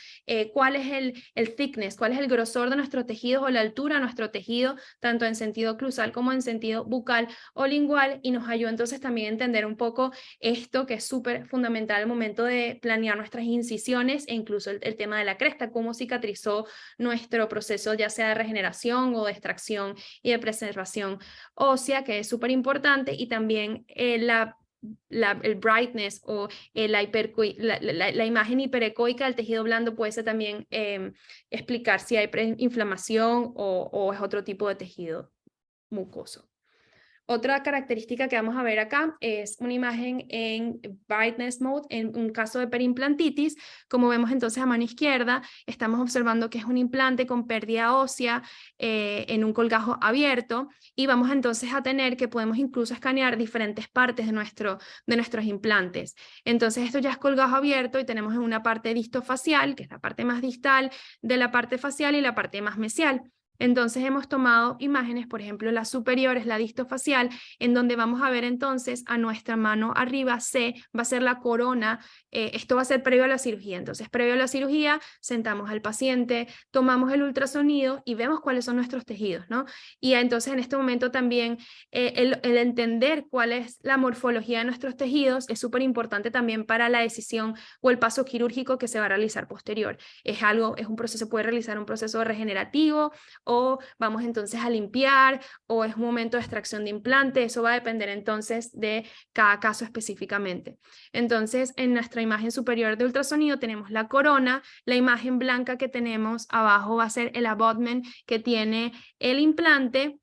cuál es el thickness, cuál es el grosor de nuestros tejidos o la altura de nuestro tejido, tanto en sentido oclusal como en sentido bucal o lingual, y nos ayuda entonces también a entender un poco esto que es súper fundamental al momento de planear nuestras incisiones e incluso el tema de la cresta, cómo cicatrizó nuestro proceso ya sea de regeneración o de extracción y de preservación ósea, que es súper importante, y también el brightness o la imagen hiperecoica del tejido blando puede ser también explicar si hay inflamación o es otro tipo de tejido mucoso. Otra característica que vamos a ver acá es una imagen en brightness mode en un caso de perimplantitis. Como vemos entonces a mano izquierda, estamos observando que es un implante con pérdida ósea en un colgajo abierto, y vamos entonces a tener que podemos incluso escanear diferentes partes de nuestros implantes. Entonces esto ya es colgajo abierto y tenemos en una parte distofacial, que es la parte más distal de la parte facial, y la parte más mesial. Entonces hemos tomado imágenes, por ejemplo, la superior es la distofacial, en donde vamos a ver entonces a nuestra mano arriba, C, va a ser la corona, esto va a ser previo a la cirugía. Entonces, previo a la cirugía, sentamos al paciente, tomamos el ultrasonido y vemos cuáles son nuestros tejidos, ¿no? Y entonces en este momento también el entender cuál es la morfología de nuestros tejidos es súper importante también para la decisión o el paso quirúrgico que se va a realizar posterior. Es un proceso, puede realizar un proceso regenerativo, o vamos entonces a limpiar, o es un momento de extracción de implante. Eso va a depender entonces de cada caso específicamente. Entonces, en nuestra imagen superior de ultrasonido tenemos la corona, la imagen blanca que tenemos abajo va a ser el abutment que tiene el implante.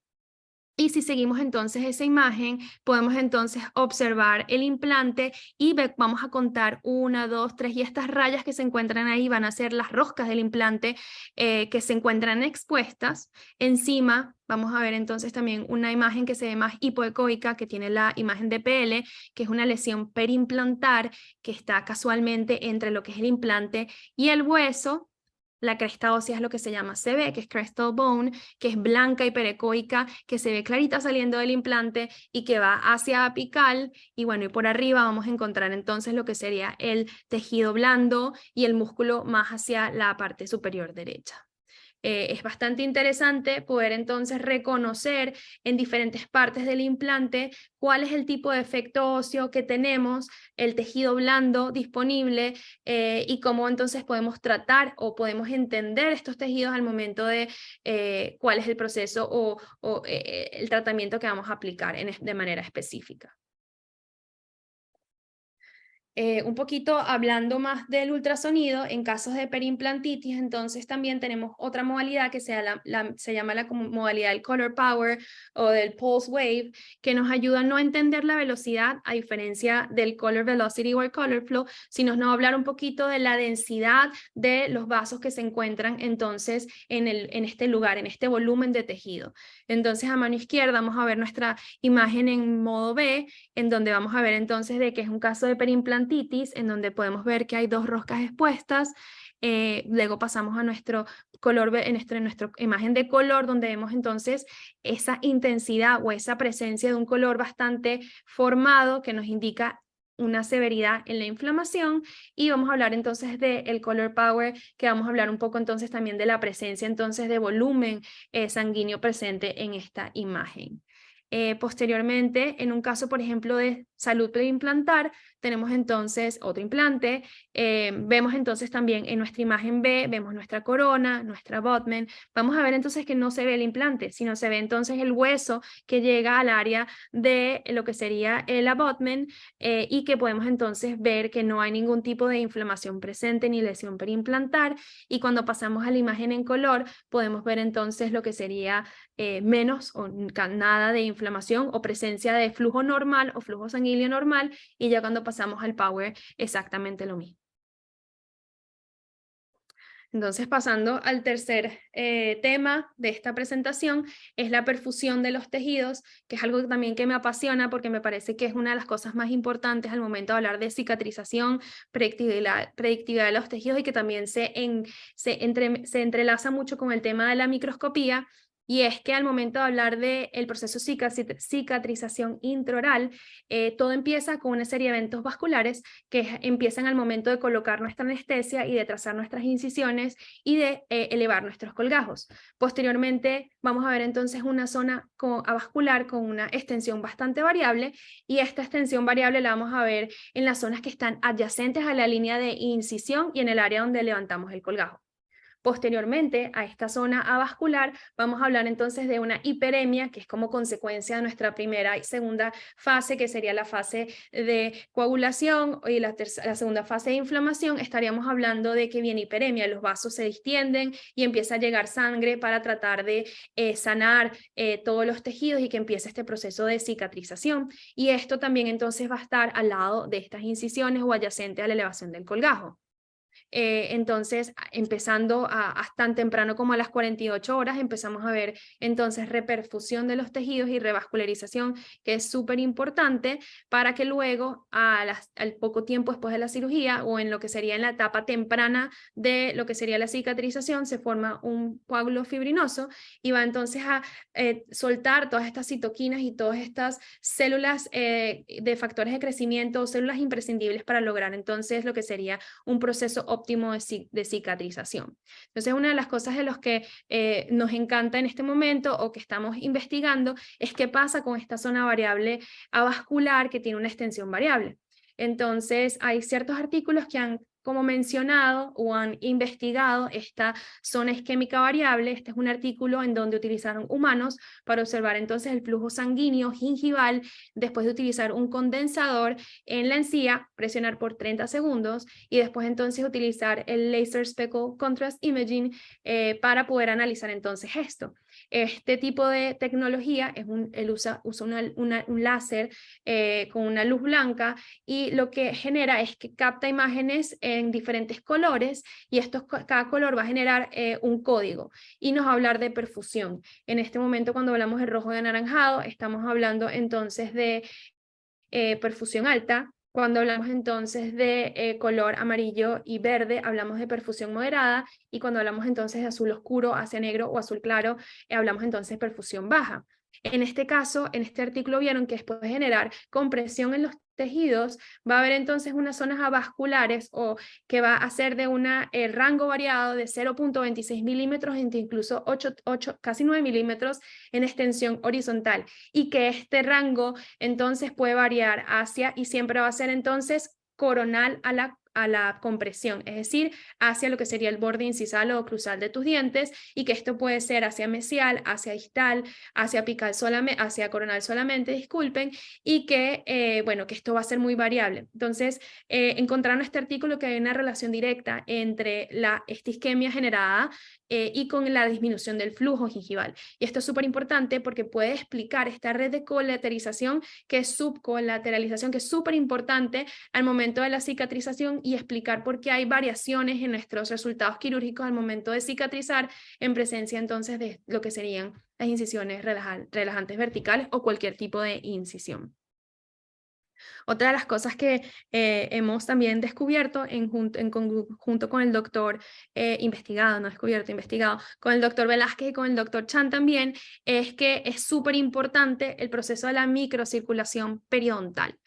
Y si seguimos entonces esa imagen, podemos entonces observar el implante y vamos a contar 1, 2, 3, y estas rayas que se encuentran ahí van a ser las roscas del implante que se encuentran expuestas. Encima vamos a ver entonces también una imagen que se ve más hipoecoica, que tiene la imagen de PL, que es una lesión perimplantar que está casualmente entre lo que es el implante y el hueso. La cresta ósea es lo que se llama CB, que es crestal bone, que es blanca y perecoica, que se ve clarita saliendo del implante y que va hacia apical. Y bueno, y por arriba vamos a encontrar entonces lo que sería el tejido blando y el músculo más hacia la parte superior derecha. Es bastante interesante poder entonces reconocer en diferentes partes del implante cuál es el tipo de efecto óseo que tenemos, el tejido blando disponible, y cómo entonces podemos tratar o podemos entender estos tejidos al momento de cuál es el proceso o el tratamiento que vamos a aplicar de manera específica. un poquito hablando más del ultrasonido, en casos de periimplantitis, entonces también tenemos otra modalidad que se llama la modalidad del color power o del pulse wave, que nos ayuda a no entender la velocidad a diferencia del color velocity o el color flow, sino nos va a hablar un poquito de la densidad de los vasos que se encuentran entonces en este lugar, en este volumen de tejido. Entonces a mano izquierda vamos a ver nuestra imagen en modo B, en donde vamos a ver entonces de que es un caso de periimplantitis, en donde podemos ver que hay 2 roscas expuestas. Luego pasamos a nuestro color, en nuestra imagen de color, donde vemos entonces esa intensidad o esa presencia de un color bastante formado que nos indica una severidad en la inflamación. Y vamos a hablar entonces del color power, que vamos a hablar un poco entonces también de la presencia entonces de volumen sanguíneo presente en esta imagen. Posteriormente, en un caso, por ejemplo, de salud preimplantar, tenemos entonces otro implante. Vemos entonces también en nuestra imagen B, vemos nuestra corona, nuestra abutment. Vamos a ver entonces que no se ve el implante, sino se ve entonces el hueso que llega al área de lo que sería el abutment, y que podemos entonces ver que no hay ningún tipo de inflamación presente ni lesión periimplantar. Y cuando pasamos a la imagen en color, podemos ver entonces lo que sería menos o nada de inflamación o presencia de flujo normal o flujo sanguíneo normal, y ya cuando pasamos al power exactamente lo mismo. Entonces, pasando al tercer tema de esta presentación, es la perfusión de los tejidos, que es algo también que me apasiona porque me parece que es una de las cosas más importantes al momento de hablar de cicatrización, predictibilidad de los tejidos, y que también se entrelaza mucho con el tema de la microscopía. Y es que al momento de hablar del proceso cicatrización intraoral, todo empieza con una serie de eventos vasculares que empiezan al momento de colocar nuestra anestesia y de trazar nuestras incisiones y de elevar nuestros colgajos. Posteriormente vamos a ver entonces una zona avascular con una extensión bastante variable, y esta extensión variable la vamos a ver en las zonas que están adyacentes a la línea de incisión y en el área donde levantamos el colgajo. Posteriormente a esta zona avascular vamos a hablar entonces de una hiperemia, que es como consecuencia de nuestra primera y segunda fase, que sería la fase de coagulación, y la segunda fase de inflamación. Estaríamos hablando de que viene hiperemia, los vasos se distienden y empieza a llegar sangre para tratar de sanar todos los tejidos y que empiece este proceso de cicatrización. Y esto también entonces va a estar al lado de estas incisiones o adyacente a la elevación del colgajo. Entonces, empezando tan temprano como a las 48 horas, empezamos a ver entonces reperfusión de los tejidos y revascularización, que es súper importante para que luego, al poco tiempo después de la cirugía o en lo que sería en la etapa temprana de lo que sería la cicatrización, se forma un coágulo fibrinoso y va entonces a soltar todas estas citoquinas y todas estas células de factores de crecimiento, células imprescindibles para lograr entonces lo que sería un proceso óptimo de cicatrización. Entonces, una de las cosas de los que nos encanta en este momento o que estamos investigando es qué pasa con esta zona variable avascular que tiene una extensión variable. Entonces, hay ciertos artículos que han como mencionado o han investigado esta zona isquémica variable. Este es un artículo en donde utilizaron humanos para observar entonces el flujo sanguíneo gingival después de utilizar un condensador en la encía, presionar por 30 segundos y después entonces utilizar el Laser Speckle Contrast Imaging para poder analizar entonces esto. Este tipo de tecnología usa un láser con una luz blanca, y lo que genera es que capta imágenes en diferentes colores, y cada color va a generar un código y nos va a hablar de perfusión. En este momento, cuando hablamos de rojo y anaranjado, estamos hablando entonces de perfusión alta. Cuando hablamos entonces de color amarillo y verde, hablamos de perfusión moderada, y cuando hablamos entonces de azul oscuro hacia negro o azul claro, hablamos entonces de perfusión baja. En este caso, en este artículo vieron que después de generar compresión en los tejidos, va a haber entonces unas zonas avasculares o que va a ser de el rango variado de 0.26 milímetros incluso 8, casi 9 milímetros en extensión horizontal, y que este rango entonces puede variar hacia y siempre va a ser entonces coronal a a la compresión, es decir, hacia lo que sería el borde incisal o cruzal de tus dientes, y que esto puede ser hacia mesial, hacia distal, hacia apical solamente, hacia coronal solamente, disculpen, y que, bueno, que esto va a ser muy variable. Entonces, encontraron en este artículo que hay una relación directa entre esta isquemia generada y con la disminución del flujo gingival. Y esto es súper importante porque puede explicar esta red de colateralización, que es subcolateralización, que es súper importante al momento de la cicatrización, y explicar por qué hay variaciones en nuestros resultados quirúrgicos al momento de cicatrizar en presencia entonces de lo que serían las incisiones relajantes verticales o cualquier tipo de incisión. Otra de las cosas que hemos también descubierto en conjunto con el doctor investigado, no descubierto, investigado, con el doctor Velázquez y con el doctor Chan también, es que es súper importante el proceso de la microcirculación periodontal.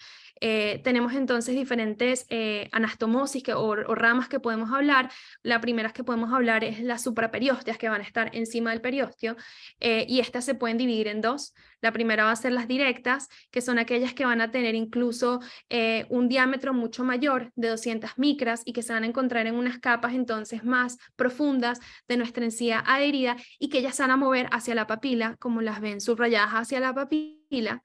Tenemos entonces diferentes anastomosis o ramas que podemos hablar. La primera que podemos hablar es las supraperiosteas, que van a estar encima del periósteo, y estas se pueden dividir en dos. La primera va a ser las directas, que son aquellas que van a tener incluso un diámetro mucho mayor de 200 micras y que se van a encontrar en unas capas entonces más profundas de nuestra encía adherida, y que ellas se van a mover hacia la papila, como las ven subrayadas hacia la papila.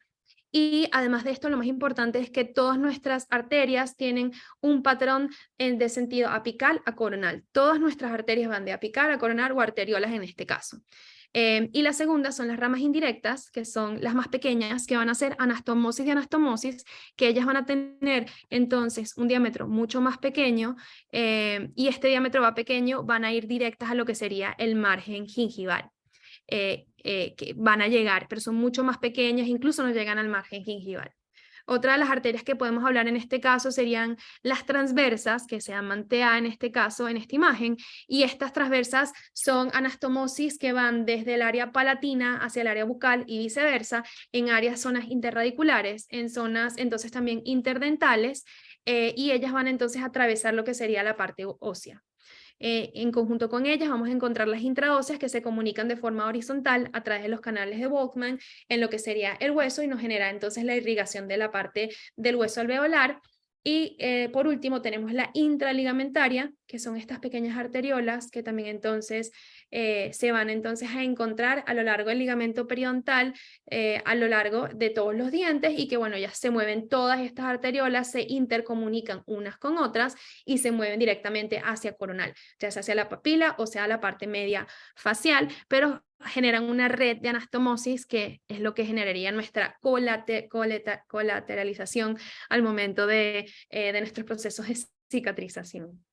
Y además de esto, lo más importante es que todas nuestras arterias tienen un patrón de sentido apical a coronal. Todas nuestras arterias van de apical a coronal, o arteriolas en este caso. Y la segunda son las ramas indirectas, que son las más pequeñas, que van a ser anastomosis de anastomosis, que ellas van a tener entonces un diámetro mucho más pequeño, y este diámetro va pequeño, van a ir directas a lo que sería el margen gingival. Que van a llegar, pero son mucho más pequeñas, incluso no llegan al margen gingival. Otra de las arterias que podemos hablar en este caso serían las transversas, que se llaman TA en este caso, en esta imagen, y estas transversas son anastomosis que van desde el área palatina hacia el área bucal y viceversa, en áreas, zonas interradiculares, en zonas entonces también interdentales, y ellas van entonces a atravesar lo que sería la parte ósea. En conjunto con ellas vamos a encontrar las intraóseas, que se comunican de forma horizontal a través de los canales de Volkmann en lo que sería el hueso, y nos genera entonces la irrigación de la parte del hueso alveolar. Y por último tenemos la intraligamentaria, que son estas pequeñas arteriolas que también entonces se van entonces a encontrar a lo largo del ligamento periodontal, a lo largo de todos los dientes, y que bueno, ya se mueven todas estas arteriolas, se intercomunican unas con otras y se mueven directamente hacia coronal, ya sea hacia la papila o sea la parte media facial, pero generan una red de anastomosis, que es lo que generaría nuestra colateralización al momento de nuestros procesos de cicatrización.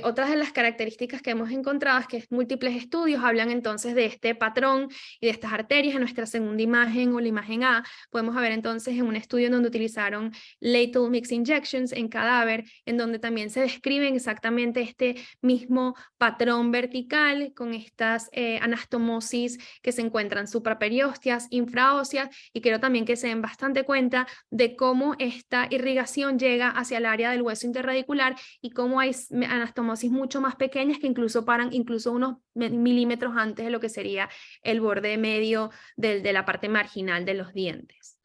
Otras de las características que hemos encontrado es que múltiples estudios hablan entonces de este patrón y de estas arterias. En nuestra segunda imagen, o la imagen A, podemos ver entonces en un estudio en donde utilizaron lethal mixed injections en cadáver, en donde también se describen exactamente este mismo patrón vertical con estas anastomosis que se encuentran supraperiosteas, infraóseas, y quiero también que se den bastante cuenta de cómo esta irrigación llega hacia el área del hueso interradicular, y cómo hay anastomosis mucho más pequeñas que incluso paran incluso unos milímetros antes de lo que sería el borde medio de la parte marginal de los dientes.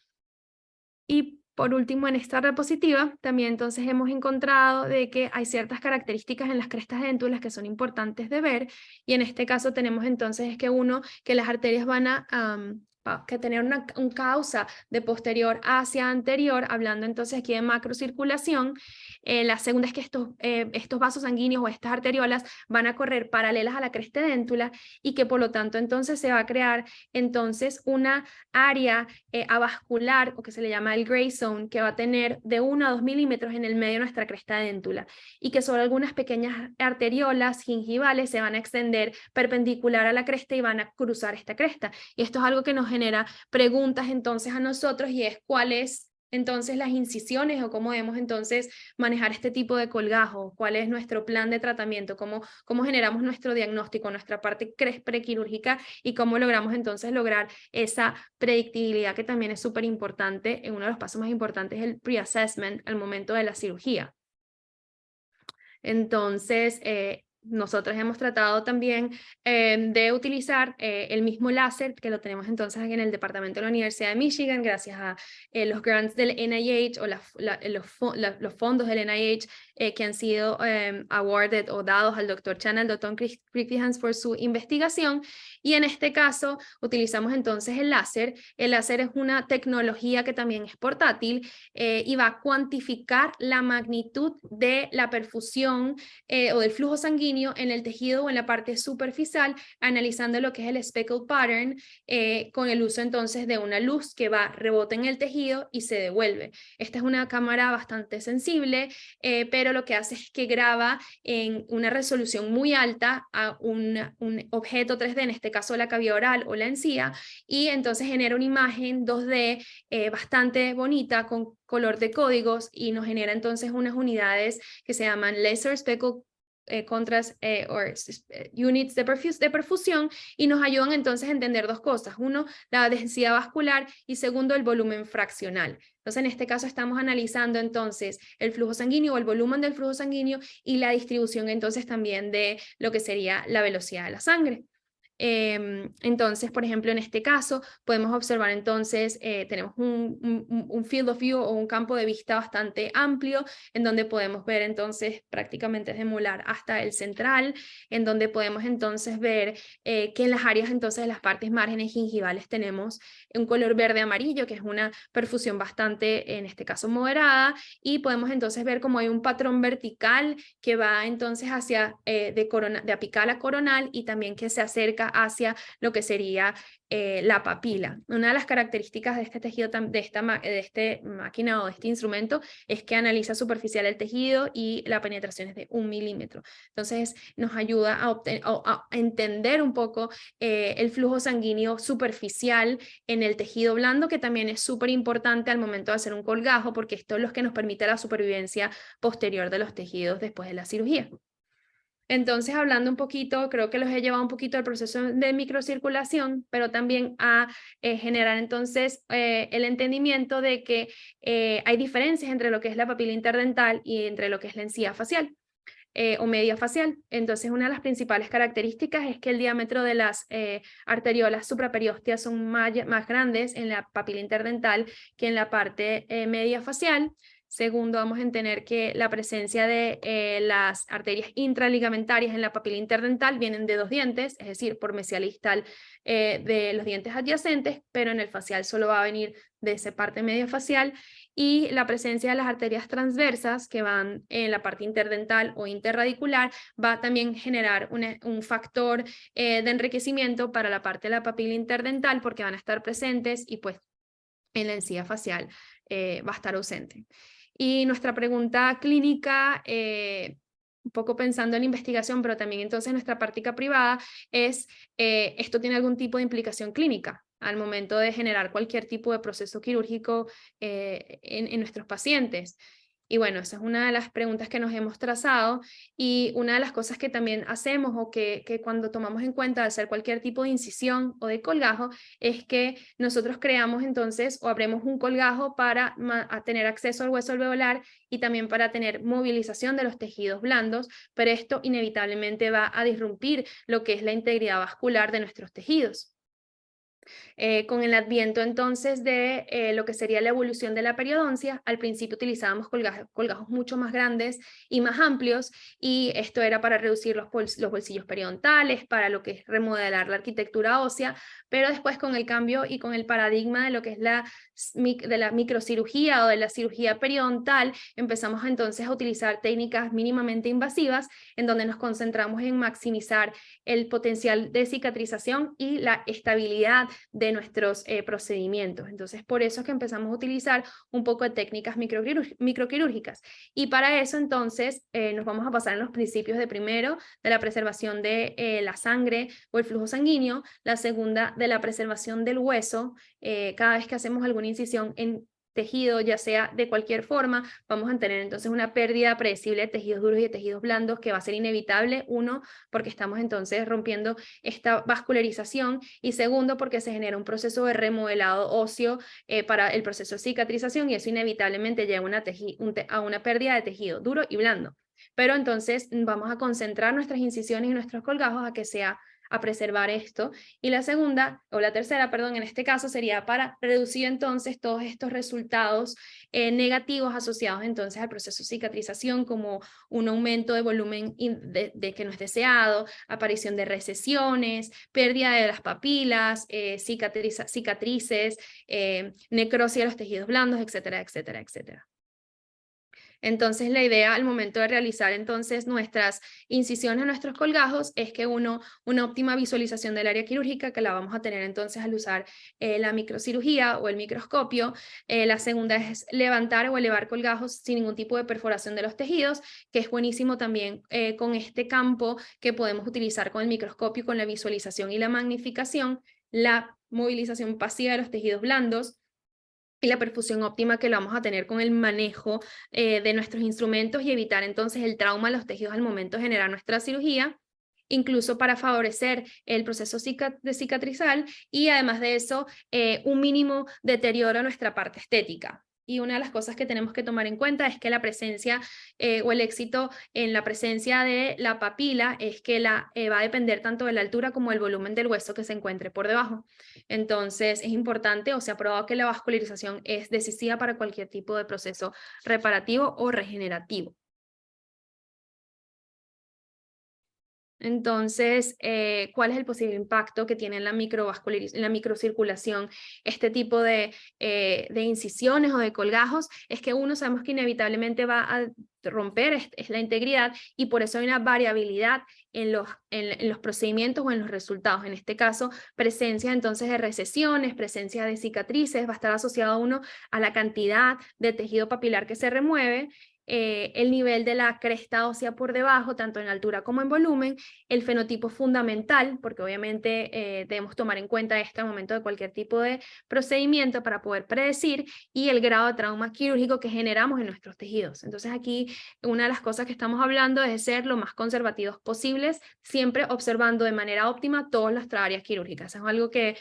Y por último, en esta diapositiva, también entonces hemos encontrado de que hay ciertas características en las crestas dentulas que son importantes de ver, y en este caso tenemos entonces que las arterias van a que tener un causa de posterior hacia anterior, hablando entonces aquí de macrocirculación. La segunda es que estos vasos sanguíneos o estas arteriolas van a correr paralelas a la cresta déntula, y que por lo tanto entonces se va a crear entonces una área avascular, o que se le llama el gray zone, que va a tener de 1 a 2 milímetros en el medio de nuestra cresta déntula, y que sobre algunas pequeñas arteriolas gingivales se van a extender perpendicular a la cresta y van a cruzar esta cresta. Y esto es algo que nos genera preguntas entonces a nosotros, y es cuáles entonces las incisiones, o cómo debemos entonces manejar este tipo de colgajo, cuál es nuestro plan de tratamiento, cómo generamos nuestro diagnóstico, nuestra parte prequirúrgica, y cómo logramos entonces lograr esa predictibilidad, que también es súper importante. Uno de los pasos más importantes es el pre-assessment al momento de la cirugía. Entonces, nosotros hemos tratado también de utilizar el mismo láser, que lo tenemos entonces aquí en el departamento de la Universidad de Michigan, gracias a los grants del NIH o los fondos del NIH que han sido awarded o dados al doctor Chan, al doctor Crichton por su investigación. Y en este caso utilizamos entonces el láser. El láser es una tecnología que también es portátil y va a cuantificar la magnitud de la perfusión o del flujo sanguíneo en el tejido o en la parte superficial, analizando lo que es el speckled pattern con el uso entonces de una luz que va, rebota en el tejido y se devuelve. Esta es una cámara bastante sensible, pero lo que hace es que graba en una resolución muy alta a un objeto 3D, en este caso la cavidad oral o la encía, y entonces genera una imagen 2D bastante bonita con color de códigos y nos genera entonces unas unidades que se llaman laser speckled contrast units de perfusión y nos ayudan entonces a entender dos cosas. Uno, la densidad vascular y segundo, el volumen fraccional. Entonces, en este caso estamos analizando entonces el flujo sanguíneo o el volumen del flujo sanguíneo y la distribución entonces también de lo que sería la velocidad de la sangre. Entonces, por ejemplo, en este caso podemos observar entonces, tenemos un field of view o un campo de vista bastante amplio en donde podemos ver entonces prácticamente desde molar hasta el central, en donde podemos entonces ver que en las áreas entonces de las partes márgenes gingivales tenemos un color verde amarillo, que es una perfusión bastante, en este caso moderada, y podemos entonces ver como hay un patrón vertical que va entonces hacia de apical a coronal y también que se acerca hacia lo que sería la papila. Una de las características de este tejido, de esta máquina o de este instrumento, es que analiza superficial el tejido y la penetración es de 1 milímetro. Entonces nos ayuda a entender un poco el flujo sanguíneo superficial en el tejido blando, que también es súper importante al momento de hacer un colgajo, porque esto es lo que nos permite la supervivencia posterior de los tejidos después de la cirugía. Entonces, hablando un poquito, creo que los he llevado un poquito al proceso de microcirculación, pero también a generar entonces el entendimiento de que hay diferencias entre lo que es la papila interdental y entre lo que es la encía facial o media facial. Entonces, una de las principales características es que el diámetro de las arteriolas supraperiosteas son más grandes en la papila interdental que en la parte media facial. Segundo, vamos a tener que la presencia de las arterias intraligamentarias en la papila interdental vienen de 2 dientes, es decir, por mesial y distal de los dientes adyacentes, pero en el facial solo va a venir de esa parte media facial, y la presencia de las arterias transversas que van en la parte interdental o interradicular va a también generar un factor de enriquecimiento para la parte de la papila interdental, porque van a estar presentes y pues en la encía facial va a estar ausente. Y nuestra pregunta clínica, un poco pensando en la investigación, pero también entonces nuestra práctica privada, es, ¿esto tiene algún tipo de implicación clínica al momento de generar cualquier tipo de proceso quirúrgico en nuestros pacientes? Y bueno, esa es una de las preguntas que nos hemos trazado, y una de las cosas que también hacemos o que cuando tomamos en cuenta de hacer cualquier tipo de incisión o de colgajo es que nosotros creamos entonces o abrimos un colgajo para tener acceso al hueso alveolar y también para tener movilización de los tejidos blandos, pero esto inevitablemente va a disrumpir lo que es la integridad vascular de nuestros tejidos. Con el adviento entonces de lo que sería la evolución de la periodoncia, al principio utilizábamos colgajos mucho más grandes y más amplios, y esto era para reducir los bolsillos periodontales, para lo que es remodelar la arquitectura ósea, pero después con el cambio y con el paradigma de lo que es de la microcirugía o de la cirugía periodontal, empezamos entonces a utilizar técnicas mínimamente invasivas en donde nos concentramos en maximizar el potencial de cicatrización y la estabilidad de nuestros procedimientos. Entonces, por eso es que empezamos a utilizar un poco de técnicas microquirúrgicas. Y para eso, entonces, nos vamos a pasar en los principios de primero, de la preservación de la sangre o el flujo sanguíneo, la segunda, de la preservación del hueso, cada vez que hacemos alguna incisión en tejido, ya sea de cualquier forma, vamos a tener entonces una pérdida predecible de tejidos duros y de tejidos blandos que va a ser inevitable, uno, porque estamos entonces rompiendo esta vascularización, y segundo, porque se genera un proceso de remodelado óseo para el proceso de cicatrización, y eso inevitablemente lleva a una pérdida de tejido duro y blando. Pero entonces vamos a concentrar nuestras incisiones y nuestros colgajos a preservar esto. Y la segunda, o la tercera, perdón, en este caso sería para reducir entonces todos estos resultados negativos asociados entonces al proceso de cicatrización, como un aumento de volumen que no es deseado, aparición de recesiones, pérdida de las papilas, cicatrices, necrosis de los tejidos blandos, etcétera, etcétera, etcétera. Entonces, la idea al momento de realizar entonces nuestras incisiones a nuestros colgajos es que una óptima visualización del área quirúrgica, que la vamos a tener entonces al usar la microcirugía o el microscopio. La segunda es levantar o elevar colgajos sin ningún tipo de perforación de los tejidos, que es buenísimo también con este campo que podemos utilizar con el microscopio, con la visualización y la magnificación, la movilización pasiva de los tejidos blandos, y la perfusión óptima que lo vamos a tener con el manejo de nuestros instrumentos y evitar entonces el trauma a los tejidos al momento de generar nuestra cirugía, incluso para favorecer el proceso de cicatrizal y además de eso un mínimo deterioro a nuestra parte estética. Y una de las cosas que tenemos que tomar en cuenta es que la presencia o el éxito en la presencia de la papila es que va a depender tanto de la altura como del volumen del hueso que se encuentre por debajo. Entonces es importante, o se ha probado que la vascularización es decisiva para cualquier tipo de proceso reparativo o regenerativo. Entonces, ¿cuál es el posible impacto que tiene en la microcirculación este tipo de incisiones o de colgajos? Es que uno sabemos que inevitablemente va a romper es la integridad y por eso hay una variabilidad en los procedimientos o en los resultados. En este caso, presencia entonces de recesiones, presencia de cicatrices, va a estar asociado uno a la cantidad de tejido papilar que se remueve, el nivel de la cresta ósea por debajo, tanto en altura como en volumen, el fenotipo fundamental, porque obviamente debemos tomar en cuenta esto al momento de cualquier tipo de procedimiento para poder predecir, y el grado de trauma quirúrgico que generamos en nuestros tejidos. Entonces aquí una de las cosas que estamos hablando es de ser lo más conservativos posibles, siempre observando de manera óptima todas las áreas quirúrgicas. Es algo que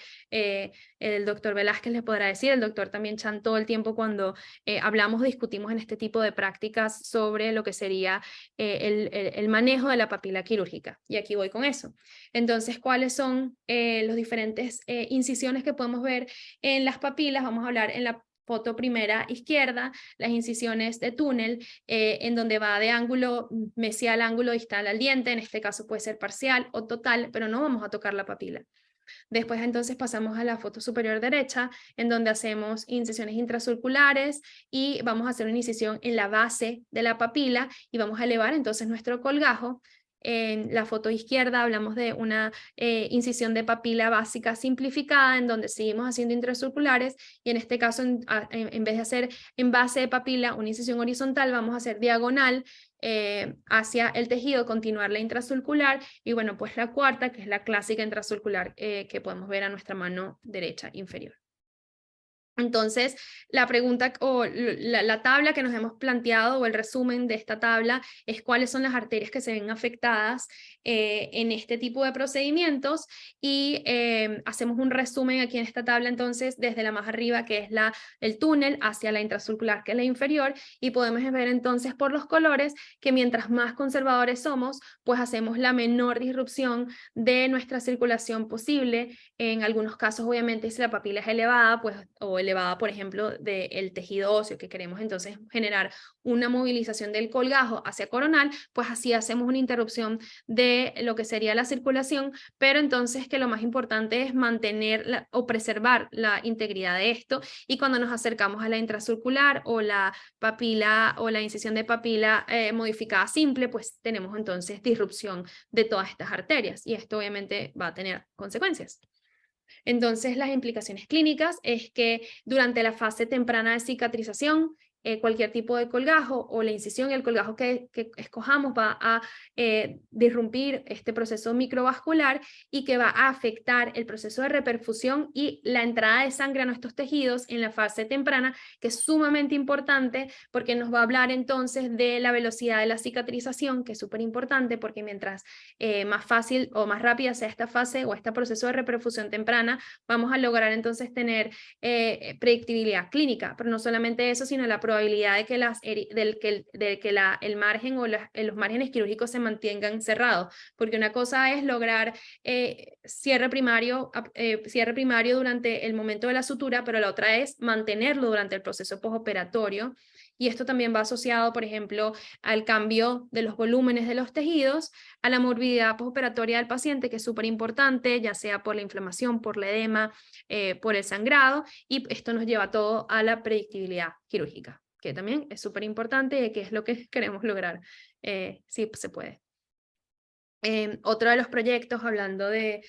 el doctor Velázquez les podrá decir, el doctor también Chan, todo el tiempo cuando hablamos, discutimos en este tipo de prácticas sobre lo que sería el manejo de la papila quirúrgica. Y aquí voy con eso. Entonces, ¿cuáles son los diferentes incisiones que podemos ver en las papilas? Vamos a hablar en la foto primera izquierda, las incisiones de túnel, en donde va de ángulo mesial, ángulo distal al diente. En este caso puede ser parcial o total, pero no vamos a tocar la papila. Después entonces pasamos a la foto superior derecha, en donde hacemos incisiones intracirculares y vamos a hacer una incisión en la base de la papila y vamos a elevar entonces nuestro colgajo. En la foto izquierda hablamos de una incisión de papila básica simplificada, en donde seguimos haciendo intracirculares y en este caso en vez de hacer en base de papila una incisión horizontal, vamos a hacer diagonal hacia el tejido, continuar la intracircular y bueno, pues la cuarta, que es la clásica intracircular que podemos ver a nuestra mano derecha inferior. Entonces, la pregunta o la tabla que nos hemos planteado o el resumen de esta tabla es cuáles son las arterias que se ven afectadas en este tipo de procedimientos y hacemos un resumen aquí en esta tabla entonces desde la más arriba que es el túnel hacia la intracircular que es la inferior y podemos ver entonces por los colores que mientras más conservadores somos pues hacemos la menor disrupción de nuestra circulación posible. En algunos casos obviamente si la papila es elevada pues o elevada, por ejemplo, del tejido óseo, que queremos entonces generar una movilización del colgajo hacia coronal, pues así hacemos una interrupción de lo que sería la circulación, pero entonces que lo más importante es mantener o preservar la integridad de esto, y cuando nos acercamos a la intracircular o la papila o la incisión de papila modificada simple, pues tenemos entonces disrupción de todas estas arterias, y esto obviamente va a tener consecuencias. Entonces, las implicaciones clínicas es que durante la fase temprana de cicatrización, cualquier tipo de colgajo o la incisión y el colgajo que escojamos va a disrumpir este proceso microvascular y que va a afectar el proceso de reperfusión y la entrada de sangre a nuestros tejidos en la fase temprana, que es sumamente importante porque nos va a hablar entonces de la velocidad de la cicatrización, que es súper importante porque mientras más fácil o más rápida sea esta fase o este proceso de reperfusión temprana, vamos a lograr entonces tener predictibilidad clínica, pero no solamente eso, sino la probabilidad probabilidad de que, el margen o los márgenes quirúrgicos se mantengan cerrados, porque una cosa es lograr cierre primario durante el momento de la sutura, pero la otra es mantenerlo durante el proceso postoperatorio. Y esto también va asociado, por ejemplo, al cambio de los volúmenes de los tejidos, a la morbididad postoperatoria del paciente, que es súper importante, ya sea por la inflamación, por la edema, por el sangrado, y esto nos lleva todo a la predictibilidad quirúrgica, que también es súper importante y que es lo que queremos lograr, si se puede. Otro de los proyectos, hablando de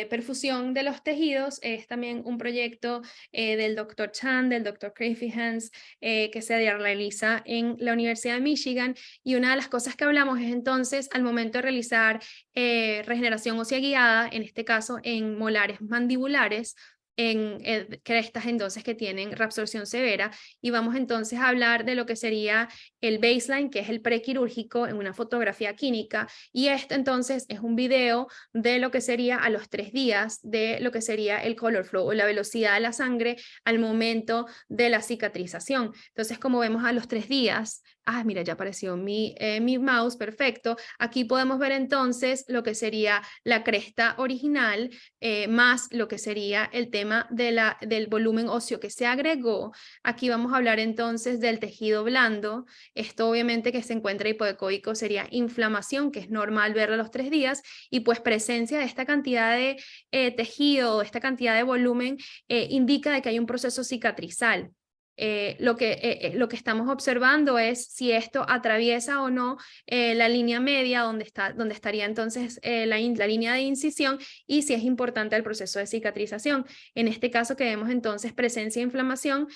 perfusión de los tejidos, es también un proyecto del Dr. Chan, del Dr. Hans, que se realiza en la Universidad de Michigan, y una de las cosas que hablamos es entonces al momento de realizar regeneración ósea guiada, en este caso en molares mandibulares, en crestas entonces que tienen reabsorción severa, y vamos entonces a hablar de lo que sería el baseline, que es el prequirúrgico en una fotografía clínica, y este entonces es un video de lo que sería a los 3 días de lo que sería el color flow o la velocidad de la sangre al momento de la cicatrización. Entonces, como vemos a los 3 días, mira, ya apareció mi mouse, perfecto. Aquí podemos ver entonces lo que sería la cresta original, más lo que sería el tema del volumen óseo que se agregó. Aquí vamos a hablar entonces del tejido blando. Esto obviamente que se encuentra hipoecóico sería inflamación, que es normal verlo a los 3 días, y pues presencia de esta cantidad de tejido, esta cantidad de volumen, indica de que hay un proceso cicatrizal. Lo que estamos observando es si esto atraviesa o no la línea media donde estaría entonces la línea de incisión, y si es importante el proceso de cicatrización. En este caso que vemos entonces presencia de inflamación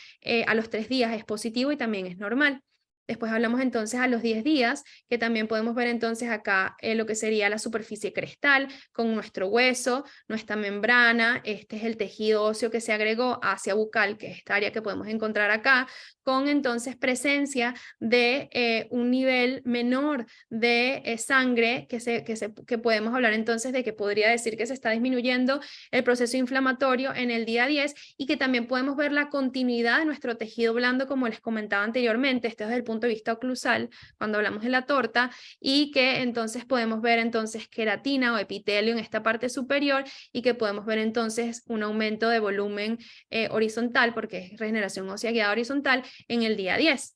a los 3 días es positivo y también es normal. Después hablamos entonces a los 10 días, que también podemos ver entonces acá lo que sería la superficie crestal con nuestro hueso, nuestra membrana. Este es el tejido óseo que se agregó hacia bucal, que es esta área que podemos encontrar acá, con entonces presencia de un nivel menor de sangre, que podemos hablar entonces de que podría decir que se está disminuyendo el proceso inflamatorio en el día 10, y que también podemos ver la continuidad de nuestro tejido blando, como les comentaba anteriormente. Este es desde el punto de vista oclusal, cuando hablamos de la torta, y que entonces podemos ver entonces queratina o epitelio en esta parte superior, y que podemos ver entonces un aumento de volumen horizontal, porque es regeneración ósea guiada horizontal, en el día 10.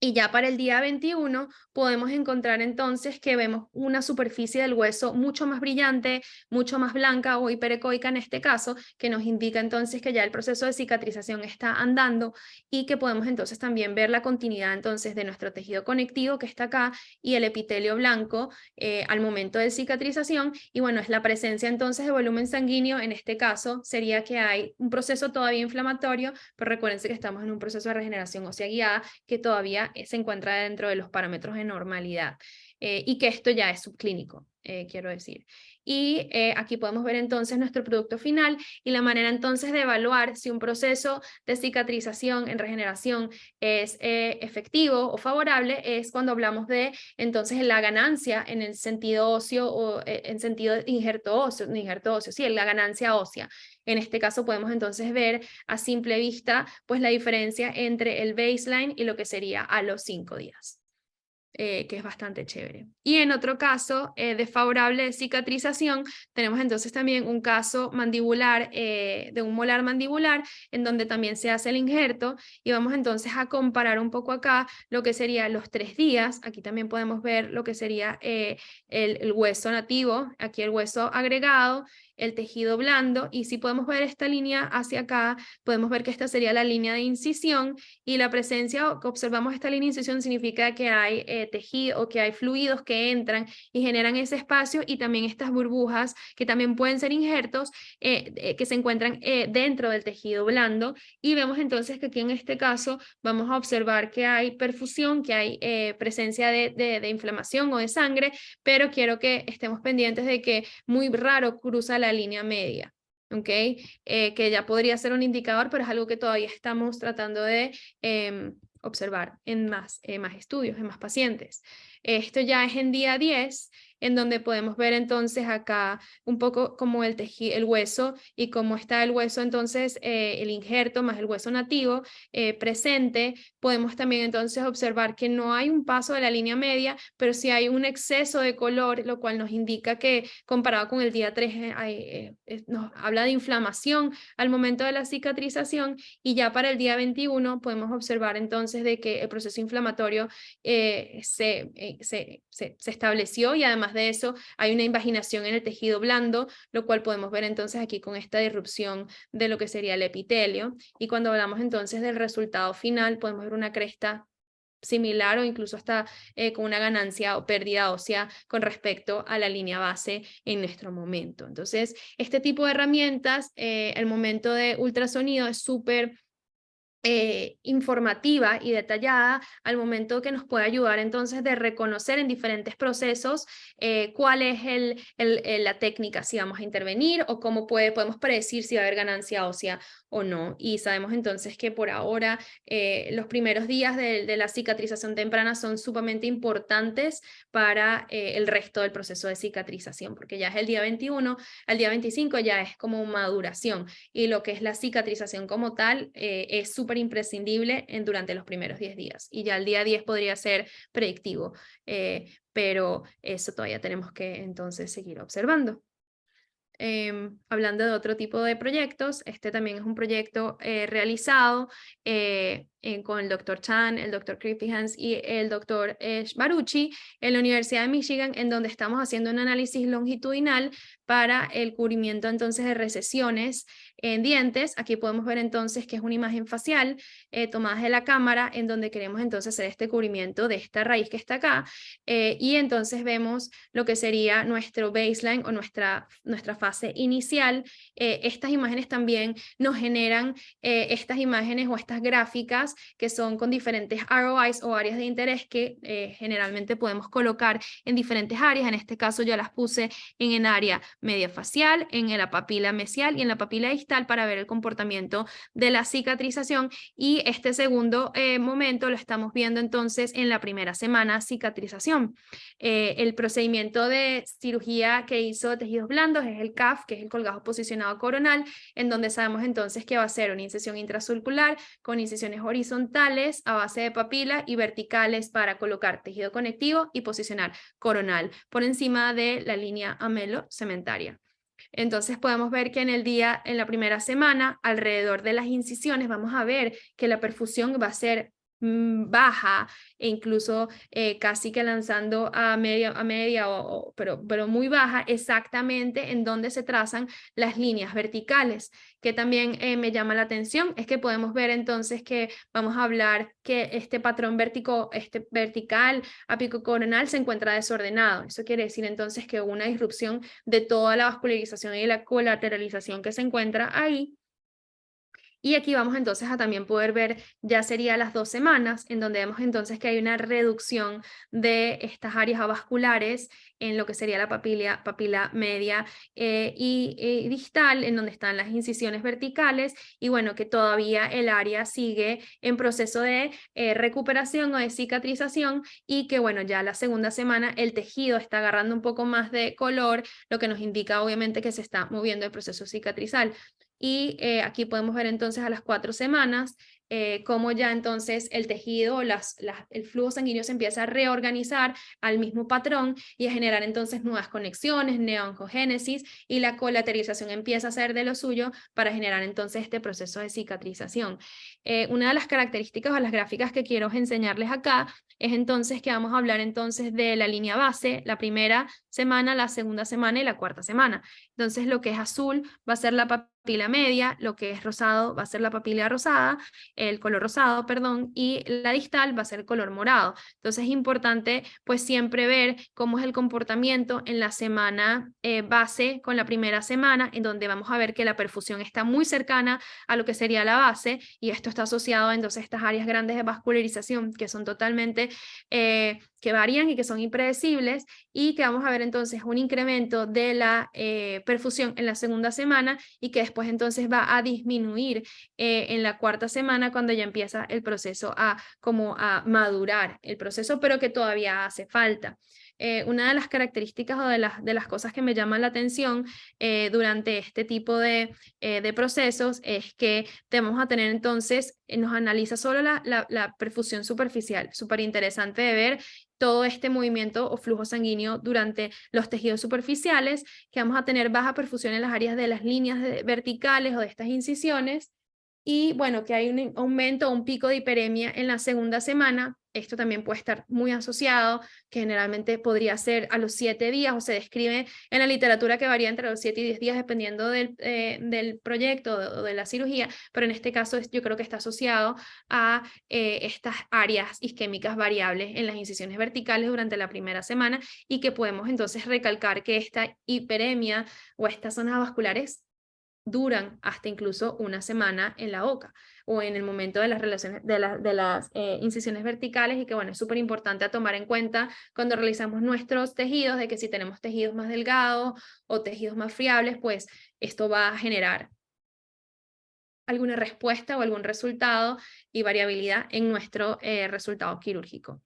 Y ya para el día 21 podemos encontrar entonces que vemos una superficie del hueso mucho más brillante, mucho más blanca o hiperecoica en este caso, que nos indica entonces que ya el proceso de cicatrización está andando, y que podemos entonces también ver la continuidad entonces de nuestro tejido conectivo que está acá y el epitelio blanco al momento de cicatrización. Y bueno, es la presencia entonces de volumen sanguíneo. En este caso sería que hay un proceso todavía inflamatorio, pero recuérdense que estamos en un proceso de regeneración ósea guiada que todavía se encuentra dentro de los parámetros de normalidad, y que esto ya es subclínico, quiero decir. Y aquí podemos ver entonces nuestro producto final, y la manera entonces de evaluar si un proceso de cicatrización en regeneración es efectivo o favorable es cuando hablamos de entonces la ganancia en el sentido óseo o en sentido de injerto óseo, sí, la ganancia ósea. En este caso podemos entonces ver a simple vista pues la diferencia entre el baseline y lo que sería a los 5 días. Que es bastante chévere. Y en otro caso desfavorable de cicatrización, tenemos entonces también un caso mandibular, de un molar mandibular, en donde también se hace el injerto, y vamos entonces a comparar un poco acá lo que sería los 3 días. Aquí también podemos ver lo que sería el hueso nativo, aquí el hueso agregado, el tejido blando, y si podemos ver esta línea hacia acá, podemos ver que esta sería la línea de incisión, y la presencia que observamos esta línea de incisión significa que hay tejido o que hay fluidos que entran y generan ese espacio, y también estas burbujas que también pueden ser injertos que se encuentran dentro del tejido blando. Y vemos entonces que aquí en este caso vamos a observar que hay perfusión, que hay presencia de inflamación o de sangre, pero quiero que estemos pendientes de que muy raro cruza la línea media. ¿Okay? Que ya podría ser un indicador, pero es algo que todavía estamos tratando de observar en más estudios, en más pacientes. Esto ya es en día 10, en donde podemos ver entonces acá un poco como el hueso y cómo está el hueso, entonces el injerto más el hueso nativo presente. Podemos también entonces observar que no hay un paso de la línea media, pero sí hay un exceso de color, lo cual nos indica que comparado con el día 3 nos habla de inflamación al momento de la cicatrización, y ya para el día 21 podemos observar entonces de que el proceso inflamatorio se estableció, y además de eso hay una invaginación en el tejido blando, lo cual podemos ver entonces aquí con esta disrupción de lo que sería el epitelio. Y cuando hablamos entonces del resultado final, podemos ver una cresta similar o incluso hasta con una ganancia o pérdida ósea con respecto a la línea base en nuestro momento. Entonces, este tipo de herramientas, el momento de ultrasonido es súper informativa y detallada al momento que nos puede ayudar entonces de reconocer en diferentes procesos cuál es la técnica, si vamos a intervenir o cómo podemos predecir si va a haber ganancia ósea o no. Y sabemos entonces que por ahora los primeros días de la cicatrización temprana son sumamente importantes para el resto del proceso de cicatrización, porque ya es el día 21, al día 25 ya es como maduración, y lo que es la cicatrización como tal es súper imprescindible durante los primeros 10 días, y ya el día 10 podría ser predictivo, pero eso todavía tenemos que entonces seguir observando. Hablando de otro tipo de proyectos, este también es un proyecto realizado con el Dr. Chan, el Dr. Griffiths y el Dr. Baruchi en la Universidad de Michigan, en donde estamos haciendo un análisis longitudinal para el cubrimiento entonces de recesiones en dientes. Aquí podemos ver entonces que es una imagen facial tomada de la cámara, en donde queremos entonces hacer este cubrimiento de esta raíz que está acá, y entonces vemos lo que sería nuestro baseline o nuestra fase inicial. Estas imágenes también nos generan estas imágenes o estas gráficas que son con diferentes ROIs o áreas de interés que generalmente podemos colocar en diferentes áreas. En este caso yo las puse en el área media facial, en la papila mesial y en la papila distal para ver el comportamiento de la cicatrización, y este segundo momento lo estamos viendo entonces en la primera semana, cicatrización. El procedimiento de cirugía que hizo de tejidos blandos es el CAF, que es el colgajo posicionado coronal, en donde sabemos entonces que va a ser una incisión intracircular con incisiones horizontales a base de papila y verticales para colocar tejido conectivo y posicionar coronal por encima de la línea amelo-cementaria. Entonces podemos ver que en la primera semana, alrededor de las incisiones, vamos a ver que la perfusión va a ser baja, e incluso casi que lanzando a media pero muy baja, exactamente en donde se trazan las líneas verticales. Que también me llama la atención es que podemos ver entonces que vamos a hablar que este patrón vertical apicocoronal se encuentra desordenado. Eso quiere decir entonces que hubo una disrupción de toda la vascularización y la colateralización que se encuentra ahí. Y aquí vamos entonces a también poder ver, ya sería las 2 semanas, en donde vemos entonces que hay una reducción de estas áreas avasculares en lo que sería la papila media y distal, en donde están las incisiones verticales, y bueno, que todavía el área sigue en proceso de recuperación o de cicatrización, y que bueno, ya la segunda semana el tejido está agarrando un poco más de color, lo que nos indica obviamente que se está moviendo el proceso cicatrizal. Y aquí podemos ver entonces a las 4 semanas cómo ya entonces el tejido, el flujo sanguíneo se empieza a reorganizar al mismo patrón y a generar entonces nuevas conexiones, neoangogénesis, y la colateralización empieza a hacer de lo suyo para generar entonces este proceso de cicatrización. Una de las características o las gráficas que quiero enseñarles acá es entonces que vamos a hablar entonces de la línea base, la primera semana, la segunda semana y la cuarta semana. Entonces lo que es azul va a ser la papila media, lo que es rosado va a ser la papila rosada, el color rosado, perdón, y la distal va a ser el color morado. Entonces es importante pues siempre ver cómo es el comportamiento en la semana base con la primera semana, en donde vamos a ver que la perfusión está muy cercana a lo que sería la base, y esto está asociado entonces a estas áreas grandes de vascularización que son totalmente, que varían y que son impredecibles, y que vamos a ver entonces un incremento de la perfusión en la segunda semana, y que después entonces va a disminuir en la cuarta semana, cuando ya empieza el proceso como a madurar el proceso, pero que todavía hace falta. una de las características o de las cosas que me llaman la atención durante este tipo de procesos es que vamos a tener entonces, nos analiza solo la perfusión superficial, súper interesante de ver todo este movimiento o flujo sanguíneo durante los tejidos superficiales, que vamos a tener baja perfusión en las áreas de las líneas verticales o de estas incisiones, y bueno, que hay un aumento o un pico de hiperemia en la segunda semana. Esto también puede estar muy asociado, que generalmente podría ser a los 7 días, o se describe en la literatura que varía entre los 7 y 10 días dependiendo del proyecto o de la cirugía, pero en este caso yo creo que está asociado a estas áreas isquémicas variables en las incisiones verticales durante la primera semana, y que podemos entonces recalcar que esta hiperemia o estas zonas vasculares duran hasta incluso una semana en la boca o en el momento de las relaciones de las incisiones verticales, y que bueno, es súper importante a tomar en cuenta cuando realizamos nuestros tejidos, de que si tenemos tejidos más delgados o tejidos más friables, pues esto va a generar alguna respuesta o algún resultado y variabilidad en nuestro resultado quirúrgico.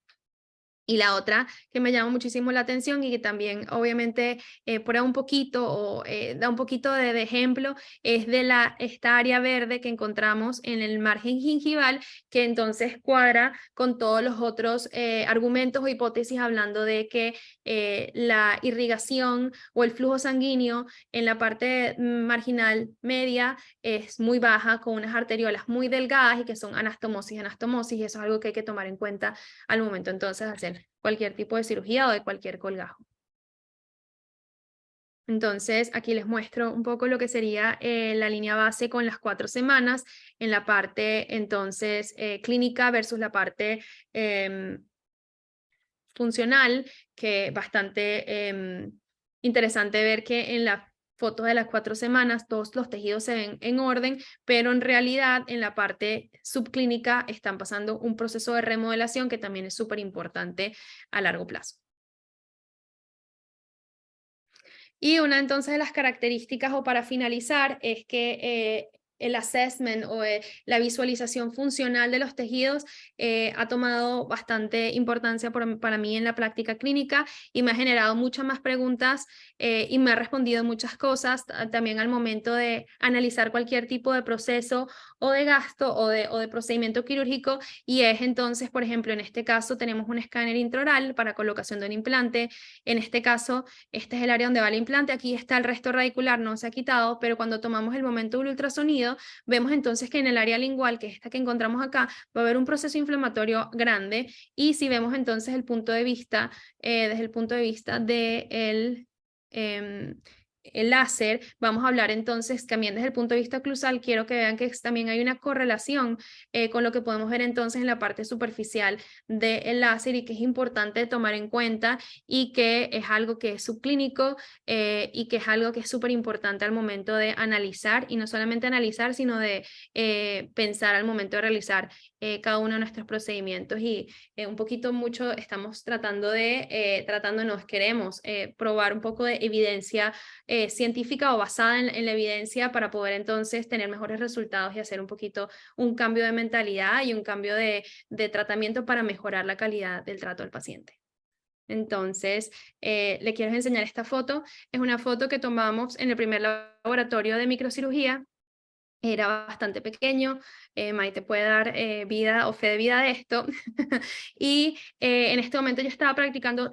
Y la otra que me llama muchísimo la atención y que también obviamente prueba un poquito o da un poquito de ejemplo es de esta área verde que encontramos en el margen gingival, que entonces cuadra con todos los otros argumentos o hipótesis hablando de que la irrigación o el flujo sanguíneo en la parte marginal media es muy baja, con unas arteriolas muy delgadas y que son anastomosis, y eso es algo que hay que tomar en cuenta al momento entonces de hacer cualquier tipo de cirugía o de cualquier colgajo. Entonces, aquí les muestro un poco lo que sería la línea base con las 4 semanas en la parte entonces clínica versus la parte funcional, que bastante interesante ver que en la foto de las 4 semanas todos los tejidos se ven en orden, pero en realidad en la parte subclínica están pasando un proceso de remodelación que también es súper importante a largo plazo. Y una entonces de las características, o para finalizar, es que el assessment o la visualización funcional de los tejidos ha tomado bastante importancia para mí en la práctica clínica, y me ha generado muchas más preguntas y me ha respondido muchas cosas también al momento de analizar cualquier tipo de proceso o de gasto o de procedimiento quirúrgico. Y es entonces, por ejemplo, en este caso tenemos un escáner intraoral para colocación de un implante. En este caso, este es el área donde va el implante, aquí está el resto radicular, no se ha quitado, pero cuando tomamos el momento del ultrasonido, vemos entonces que en el área lingual, que es esta que encontramos acá, va a haber un proceso inflamatorio grande, y si vemos entonces el punto de vista, desde el punto de vista del el láser, vamos a hablar entonces también desde el punto de vista oclusal. Quiero que vean que también hay una correlación con lo que podemos ver entonces en la parte superficial del láser, y que es importante tomar en cuenta, y que es algo que es subclínico y que es algo que es súper importante al momento de analizar, y no solamente analizar, sino de pensar al momento de realizar cada uno de nuestros procedimientos. Y un poquito mucho estamos queremos probar un poco de evidencia científica o basada en la evidencia, para poder entonces tener mejores resultados y hacer un poquito un cambio de mentalidad y un cambio de tratamiento para mejorar la calidad del trato del paciente. Entonces, le quiero enseñar esta foto. Es una foto que tomamos en el primer laboratorio de microcirugía. Era bastante pequeño, Maite puede dar vida o fe de vida de esto. Y en este momento yo estaba practicando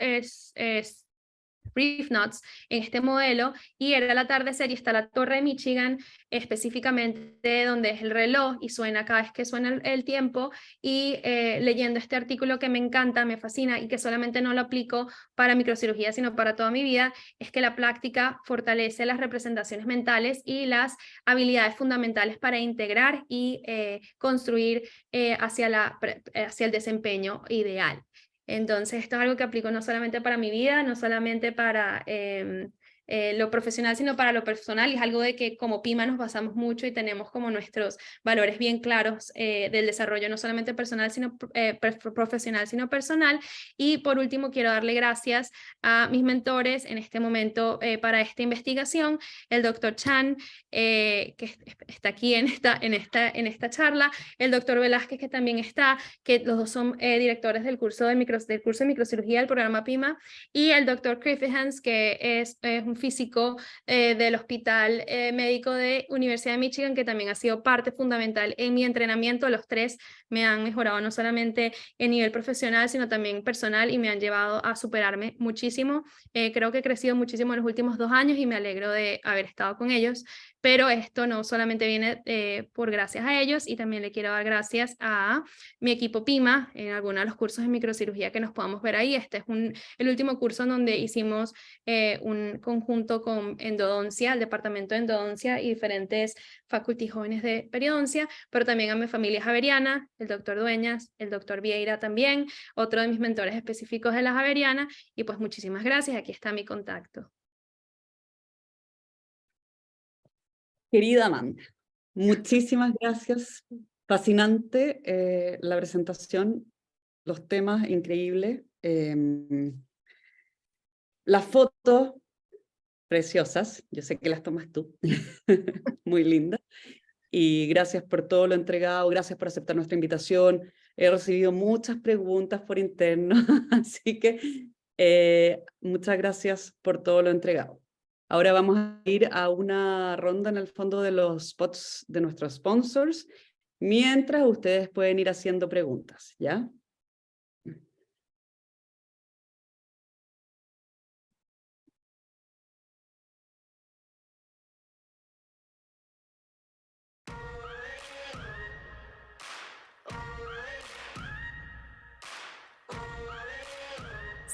Reef Nuts en este modelo, y era el atardecer y está la torre de Michigan, específicamente donde es el reloj y suena cada vez que suena el tiempo. Y leyendo este artículo que me encanta, me fascina, y que solamente no lo aplico para microcirugía sino para toda mi vida, es que la práctica fortalece las representaciones mentales y las habilidades fundamentales para integrar y construir hacia el desempeño ideal. Entonces, esto es algo que aplico no solamente para mi vida, no solamente para lo profesional, sino para lo personal, y es algo de que como PIMA nos basamos mucho y tenemos como nuestros valores bien claros del desarrollo, no solamente personal, sino profesional, sino personal. Y por último, quiero darle gracias a mis mentores en este momento para esta investigación, el doctor Chan, que está aquí en esta charla, el doctor Velázquez, que también está, que los dos son directores del curso de microcirugía del programa PIMA, y el doctor Griffithans, que es un físico del Hospital Médico de Universidad de Michigan, que también ha sido parte fundamental en mi entrenamiento. Los tres me han mejorado no solamente en nivel profesional, sino también personal, y me han llevado a superarme muchísimo. Creo que he crecido muchísimo en los últimos 2 años y me alegro de haber estado con ellos, pero esto no solamente viene por gracias a ellos, y también le quiero dar gracias a mi equipo PIMA en algunos de los cursos de microcirugía que nos podamos ver ahí. Este es el último curso en donde hicimos un conjunto con endodoncia, el departamento de endodoncia y diferentes faculty jóvenes de periodoncia, pero también a mi familia javeriana, el doctor Dueñas, el doctor Vieira también, otro de mis mentores específicos de la javeriana, y pues muchísimas gracias, aquí está mi contacto. Querida Amanda, muchísimas gracias. Fascinante la presentación, los temas increíbles. Las fotos preciosas, yo sé que las tomas tú, muy lindas. Y gracias por todo lo entregado, gracias por aceptar nuestra invitación. He recibido muchas preguntas por interno, así que muchas gracias por todo lo entregado. Ahora vamos a ir a una ronda en el fondo de los spots de nuestros sponsors, mientras ustedes pueden ir haciendo preguntas, ¿ya?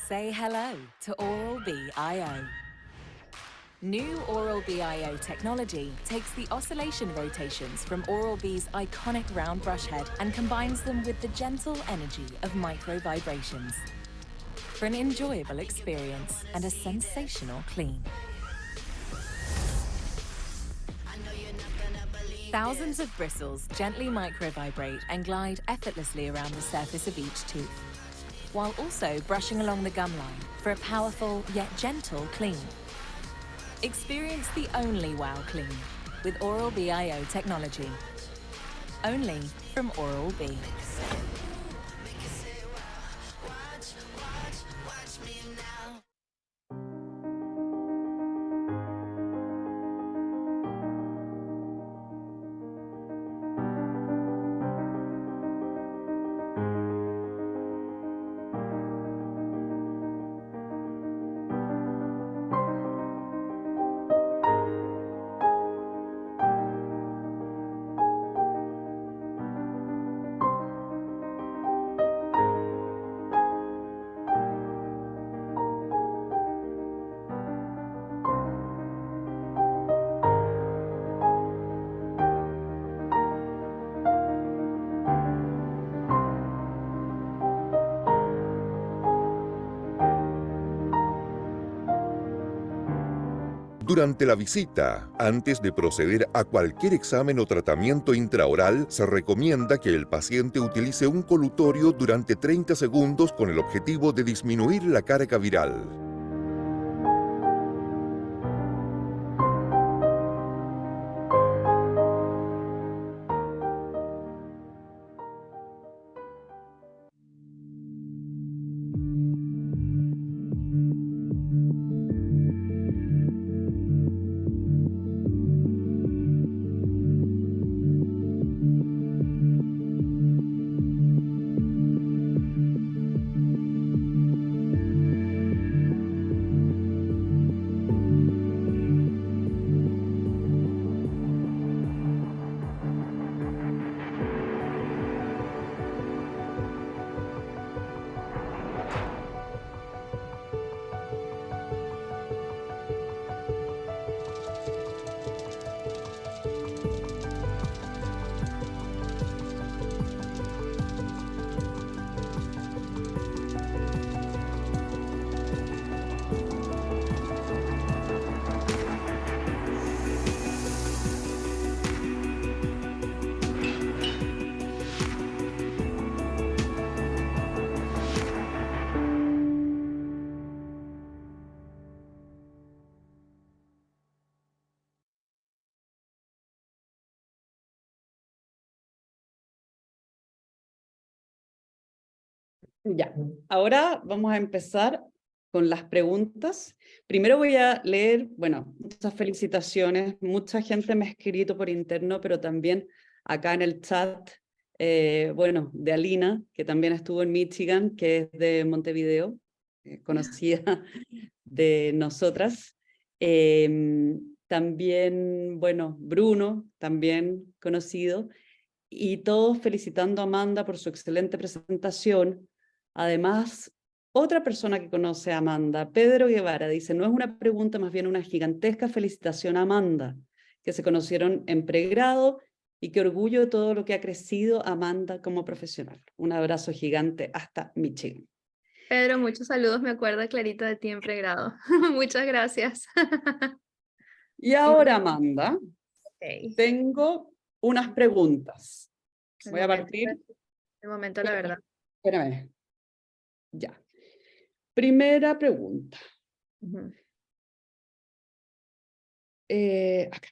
Say hello to Oral-B iO. New Oral-B iO technology takes the oscillation rotations from Oral-B's iconic round brush head and combines them with the gentle energy of micro vibrations for an enjoyable experience and a sensational clean. Thousands of bristles gently micro-vibrate and glide effortlessly around the surface of each tooth, while also brushing along the gum line for a powerful yet gentle clean. Experience the only wow clean with Oral-B iO technology. Only from Oral-B. Durante la visita, antes de proceder a cualquier examen o tratamiento intraoral, se recomienda que el paciente utilice un colutorio durante 30 segundos con el objetivo de disminuir la carga viral. Ya, ahora vamos a empezar con las preguntas. Primero voy a leer, bueno, muchas felicitaciones. Mucha gente me ha escrito por interno, pero también acá en el chat, bueno, de Alina, que también estuvo en Michigan, que es de Montevideo, conocida de nosotras. También, bueno, Bruno, también conocido. Y todos felicitando a Amanda por su excelente presentación. Además, otra persona que conoce a Amanda, Pedro Guevara, dice, no es una pregunta, más bien una gigantesca felicitación a Amanda, que se conocieron en pregrado y qué orgullo de todo lo que ha crecido Amanda como profesional. Un abrazo gigante hasta Michigan. Pedro, muchos saludos, me acuerdo clarito de ti en pregrado. Muchas gracias. Y ahora, Amanda, Okay. tengo unas preguntas. El Voy a momento, partir. el momento, la verdad. Espérame. Ya. Primera pregunta. Ujú. Acá.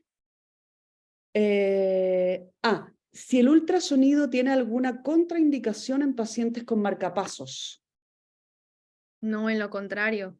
Si el ultrasonido tiene alguna contraindicación en pacientes con marcapasos. No, en lo contrario.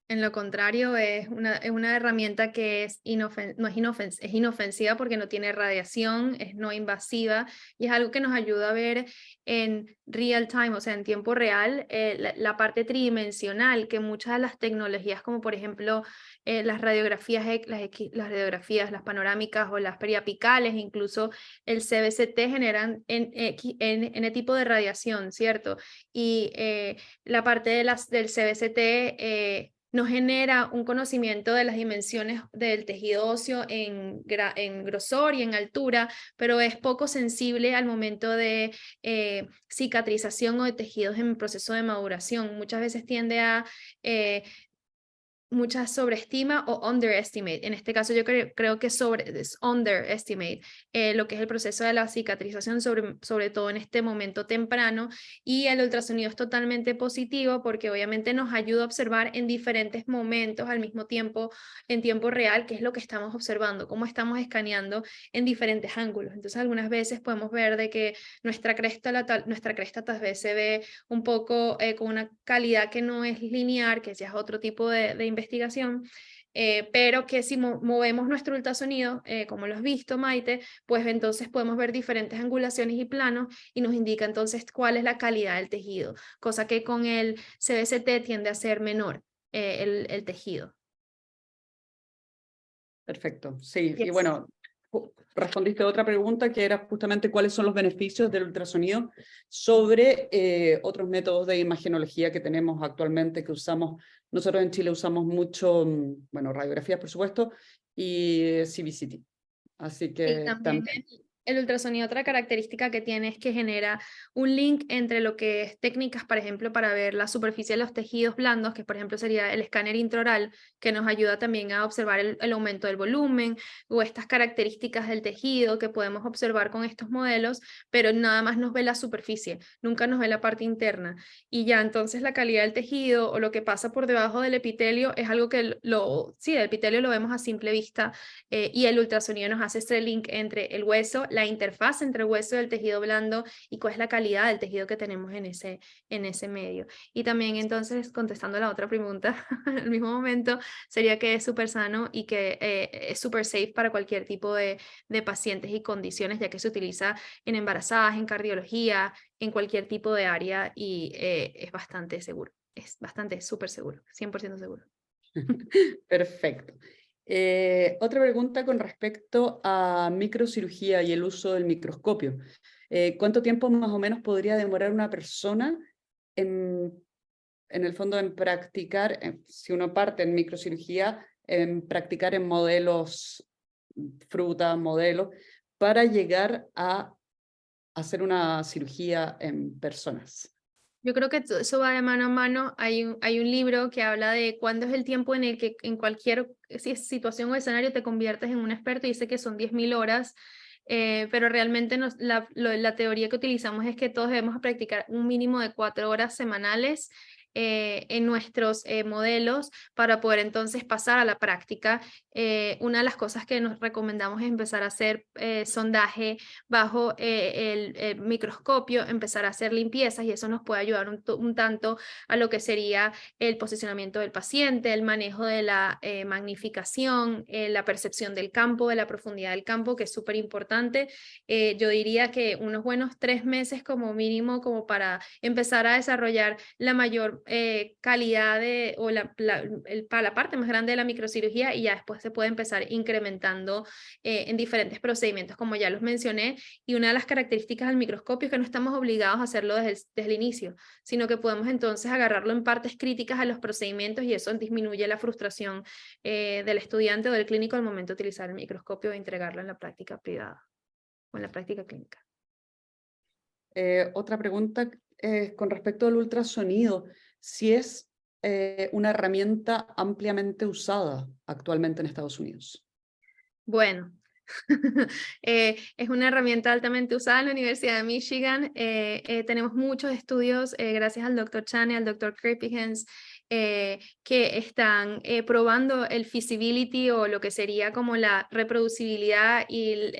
En lo contrario, es una herramienta que es es inofensiva porque no tiene radiación, es no invasiva y es algo que nos ayuda a ver en real time, o sea, en tiempo real, la parte tridimensional que muchas de las tecnologías, como por ejemplo las radiografías, las radiografías, las panorámicas o las periapicales, incluso el CBCT generan en tipo de radiación, ¿cierto? Y la parte del CBCT nos genera un conocimiento de las dimensiones del tejido óseo en grosor y en altura, pero es poco sensible al momento de cicatrización o de tejidos en proceso de maduración. Muchas veces tiende a mucha sobreestima o underestimate. En este caso yo creo que es underestimate lo que es el proceso de la cicatrización, sobre todo en este momento temprano, y el ultrasonido es totalmente positivo porque obviamente nos ayuda a observar en diferentes momentos al mismo tiempo, en tiempo real, qué es lo que estamos observando, cómo estamos escaneando en diferentes ángulos. Entonces algunas veces podemos ver de que nuestra cresta tal vez se ve un poco con una calidad que no es lineal, que ya es otro tipo de investigación, pero que si movemos nuestro ultrasonido, como lo has visto, Maite, pues entonces podemos ver diferentes angulaciones y planos y nos indica entonces cuál es la calidad del tejido, cosa que con el CBCT tiende a ser menor el tejido. Perfecto, sí. Y Yes. bueno, respondiste a otra pregunta que era justamente cuáles son los beneficios del ultrasonido sobre otros métodos de imagenología que tenemos actualmente, que usamos, nosotros en Chile usamos mucho, bueno, radiografías por supuesto, y CBCT. Así Sí, que también el ultrasonido, otra característica que tiene es que genera un link entre lo que es técnicas, por ejemplo, para ver la superficie de los tejidos blandos, que por ejemplo sería el escáner intraoral, que nos ayuda también a observar el aumento del volumen o estas características del tejido que podemos observar con estos modelos, pero nada más nos ve la superficie, nunca nos ve la parte interna. Y ya entonces la calidad del tejido o lo que pasa por debajo del epitelio es algo que sí, el epitelio lo vemos a simple vista, y el ultrasonido nos hace este link entre el hueso, la interfaz entre el hueso y el tejido blando y cuál es la calidad del tejido que tenemos en ese medio. Y también entonces, contestando la otra pregunta, en el mismo momento, sería que es súper sano y que es súper safe para cualquier tipo de pacientes y condiciones, ya que se utiliza en embarazadas, en cardiología, en cualquier tipo de área y es bastante seguro. Es bastante súper seguro, 100% seguro. perfecto. Otra pregunta con respecto a microcirugía y el uso del microscopio. ¿Cuánto tiempo más o menos podría demorar una persona en el fondo en practicar, si uno parte en microcirugía, en practicar en modelos, frutas, modelos, para llegar a hacer una cirugía en personas? Yo creo que eso va de mano a mano. Hay un libro que habla de cuándo es el tiempo en el que en cualquier situación o escenario te conviertes en un experto y dice que son 10.000 horas, pero realmente la teoría que utilizamos es que todos debemos practicar un mínimo de 4 horas semanales en nuestros modelos para poder entonces pasar a la práctica. Una de las cosas que nos recomendamos es empezar a hacer sondaje bajo el microscopio, empezar a hacer limpiezas, y eso nos puede ayudar un tanto a lo que sería el posicionamiento del paciente, el manejo de la magnificación, la percepción del campo, de la profundidad del campo, que es súper importante. Yo diría que unos buenos 3 meses como mínimo, como para empezar a desarrollar la mayor calidad o la parte más grande de la microcirugía, y ya después se puede empezar incrementando en diferentes procedimientos, como ya los mencioné. Y una de las características del microscopio es que no estamos obligados a hacerlo desde el inicio, sino que podemos entonces agarrarlo en partes críticas a los procedimientos, y eso disminuye la frustración del estudiante o del clínico al momento de utilizar el microscopio e entregarlo en la práctica privada o en la práctica clínica. Otra pregunta con respecto al ultrasonido, si es una herramienta ampliamente usada actualmente en Estados Unidos. Bueno, es una herramienta altamente usada en la Universidad de Michigan. Tenemos muchos estudios, gracias al Dr. Chan y al Dr. Kirpihans, que están probando el feasibility, o lo que sería como la reproducibilidad, y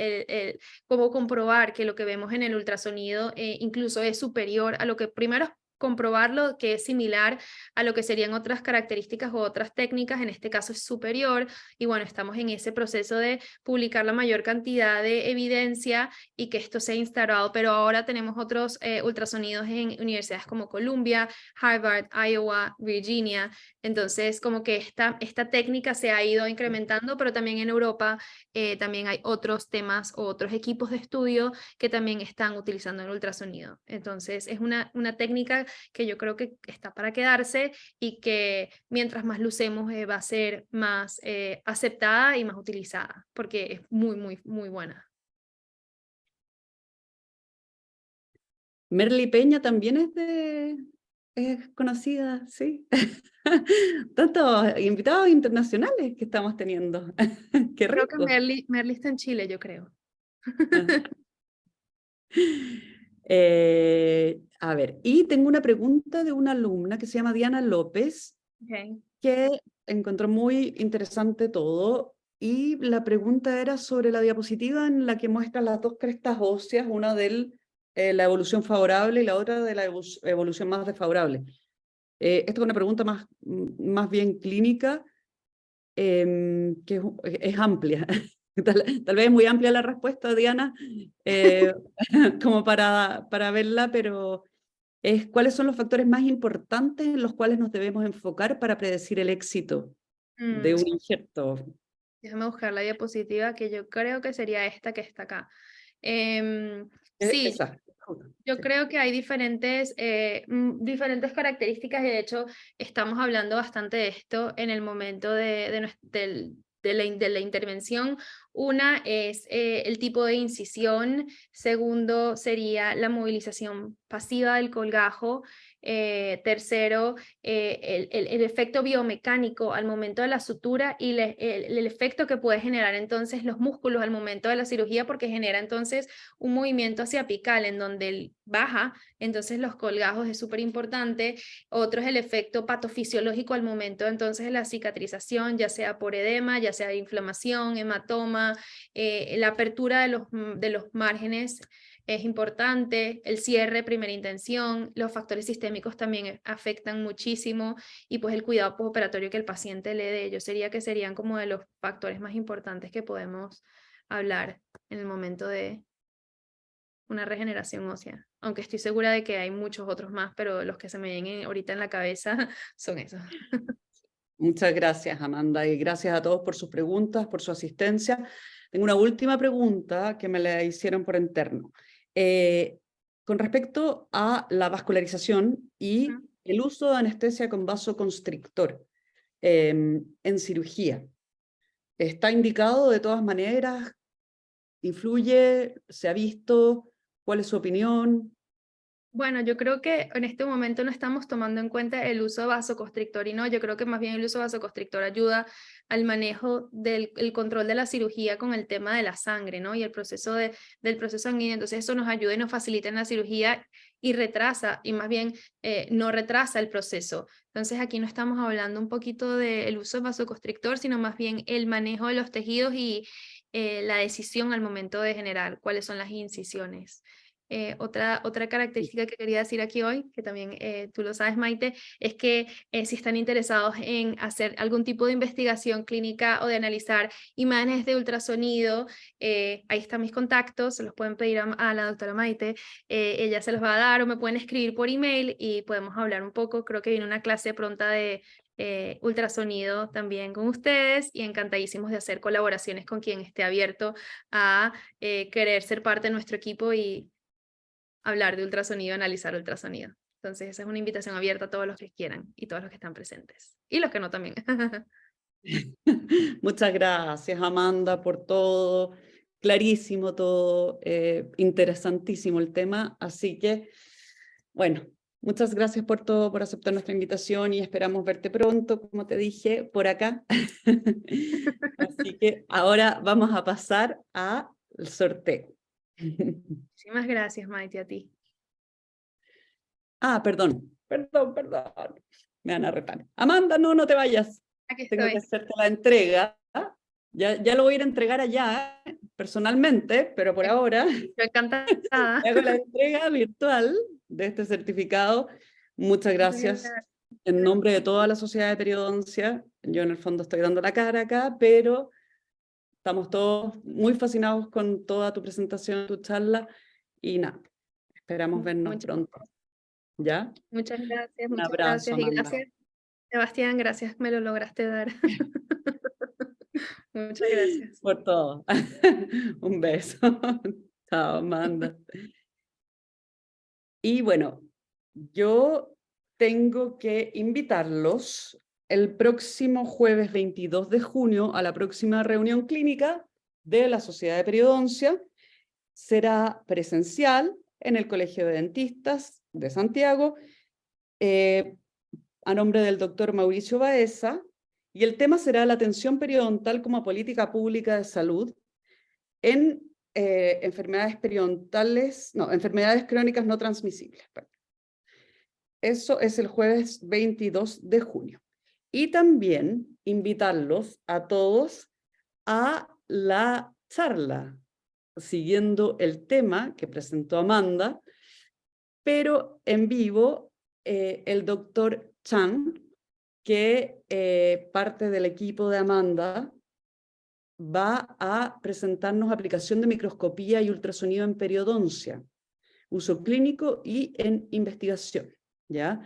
cómo comprobar que lo que vemos en el ultrasonido incluso es superior a lo que primero comprobarlo, que es similar a lo que serían otras características o otras técnicas, en este caso es superior. Y bueno, estamos en ese proceso de publicar la mayor cantidad de evidencia y que esto sea instaurado, pero ahora tenemos otros ultrasonidos en universidades como Columbia, Harvard, Iowa, Virginia. Entonces, como que esta técnica se ha ido incrementando, pero también en Europa también hay otros temas o otros equipos de estudio que también están utilizando el ultrasonido. Entonces, es una técnica que yo creo que está para quedarse, y que mientras más lo usemos va a ser más aceptada y más utilizada, porque es muy, muy, muy buena. Merly Peña también es conocida, sí. Tantos invitados internacionales que estamos teniendo. Qué Creo que rico. Merly está en Chile, yo creo. A ver, y tengo una pregunta de una alumna que se llama Diana López, Okay. que encontró muy interesante todo, y la pregunta era sobre la diapositiva en la que muestra las dos crestas óseas, una de la evolución favorable y la otra de la evolución más desfavorable. Esta es una pregunta más bien clínica, que es amplia. Tal vez es muy amplia la respuesta, Diana, como para verla, pero es cuáles son los factores más importantes en los cuales nos debemos enfocar para predecir el éxito de un injerto. Déjame buscar la diapositiva, que yo creo que sería esta que está acá. Sí, Esa. yo Sí. creo que hay diferentes características, y de hecho estamos hablando bastante de esto en el momento de la intervención. Una es el tipo de incisión, segundo sería la movilización pasiva del colgajo, tercero el efecto biomecánico al momento de la sutura, y el efecto que puede generar entonces los músculos al momento de la cirugía, porque genera entonces un movimiento hacia apical en donde baja entonces los colgajos, es súper importante. Otro es el efecto patofisiológico al momento entonces de la cicatrización, ya sea por edema, ya sea de inflamación, hematoma, la apertura de los márgenes es importante, el cierre, primera intención, los factores sistémicos también afectan muchísimo, y pues el cuidado postoperatorio que el paciente le dé. Yo serían como de los factores más importantes que podemos hablar en el momento de una regeneración ósea, aunque estoy segura de que hay muchos otros más, pero los que se me vienen ahorita en la cabeza son esos. Muchas gracias, Amanda, y gracias a todos por sus preguntas, por su asistencia. Tengo una última pregunta que me la hicieron por interno. Con respecto a la vascularización y el uso de anestesia con vasoconstrictor en cirugía, ¿está indicado de todas maneras? ¿Influye? ¿Se ha visto? ¿Cuál es su opinión? Bueno, yo creo que en este momento no estamos tomando en cuenta el uso vasoconstrictor, y no, yo creo que más bien el uso vasoconstrictor ayuda al manejo del control de la cirugía con el tema de la sangre, ¿no? Y el proceso del proceso sanguíneo. Entonces eso nos ayuda y nos facilita en la cirugía, y retrasa, y más bien no retrasa el proceso. Entonces aquí no estamos hablando un poquito del uso de vasoconstrictor, sino más bien el manejo de los tejidos y la decisión al momento de generar cuáles son las incisiones. Otra característica que quería decir aquí hoy, que también tú lo sabes, Maite, es que si están interesados en hacer algún tipo de investigación clínica o de analizar imágenes de ultrasonido, ahí están mis contactos, se los pueden pedir a la doctora Maite, ella se los va a dar o me pueden escribir por email y podemos hablar un poco. Creo que viene una clase pronta de ultrasonido también con ustedes y encantadísimos de hacer colaboraciones con quien esté abierto a querer ser parte de nuestro equipo y hablar de ultrasonido, analizar ultrasonido. Entonces esa es una invitación abierta a todos los que quieran y todos los que están presentes. Y los que no también. Muchas gracias, Amanda, por todo. Clarísimo todo, interesantísimo el tema. Así que, bueno, muchas gracias por todo, por aceptar nuestra invitación y esperamos verte pronto, como te dije, por acá. Así que ahora vamos a pasar al sorteo. Muchísimas gracias, Maite, a ti. Perdón. Me van a retar. Amanda, no te vayas. Aquí Tengo estoy. que hacerte la entrega. Ya lo voy a ir a entregar allá, personalmente, pero por ahora Yo encantada. te hago la entrega virtual de este certificado. Muchas gracias en nombre de toda la sociedad de periodoncia. Yo en el fondo estoy dando la cara acá, pero estamos todos muy fascinados con toda tu presentación, tu charla, y nada, esperamos vernos pronto. ¿Ya? Muchas gracias, Un muchas abrazo, gracias. Y Amanda. gracias, Sebastián, gracias, me lo lograste dar. Muchas gracias. Por todo. Un beso. Chao, Amanda. Y bueno, yo tengo que invitarlos el próximo jueves 22 de junio a la próxima reunión clínica de la Sociedad de Periodoncia. Será presencial en el Colegio de Dentistas de Santiago, a nombre del doctor Mauricio Baeza, y el tema será la atención periodontal como política pública de salud en enfermedades periodontales, no, enfermedades crónicas no transmisibles. Eso es el jueves 22 de junio. Y también invitarlos a todos a la charla, siguiendo el tema que presentó Amanda, pero en vivo, el doctor Chan, que parte del equipo de Amanda, va a presentarnos aplicación de microscopía y ultrasonido en periodoncia, uso clínico y en investigación, ¿ya?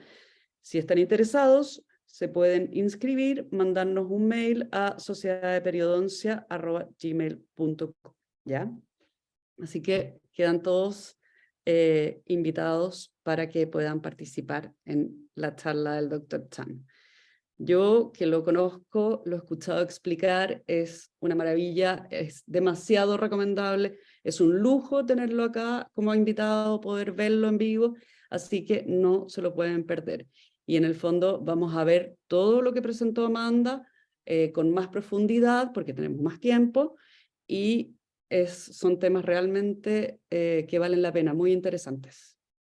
Si están interesados, se pueden inscribir, mandarnos un mail a sociedaddeperiodoncia@gmail.com, ¿ya? Así que quedan todos invitados para que puedan participar en la charla del Dr. Chan. Yo, que lo conozco, lo he escuchado explicar, es una maravilla, es demasiado recomendable, es un lujo tenerlo acá como invitado, poder verlo en vivo, así que no se lo pueden perder. Y en el fondo vamos a ver todo lo que presentó Amanda con más profundidad, porque tenemos más tiempo, y son temas realmente que valen la pena, muy interesantes.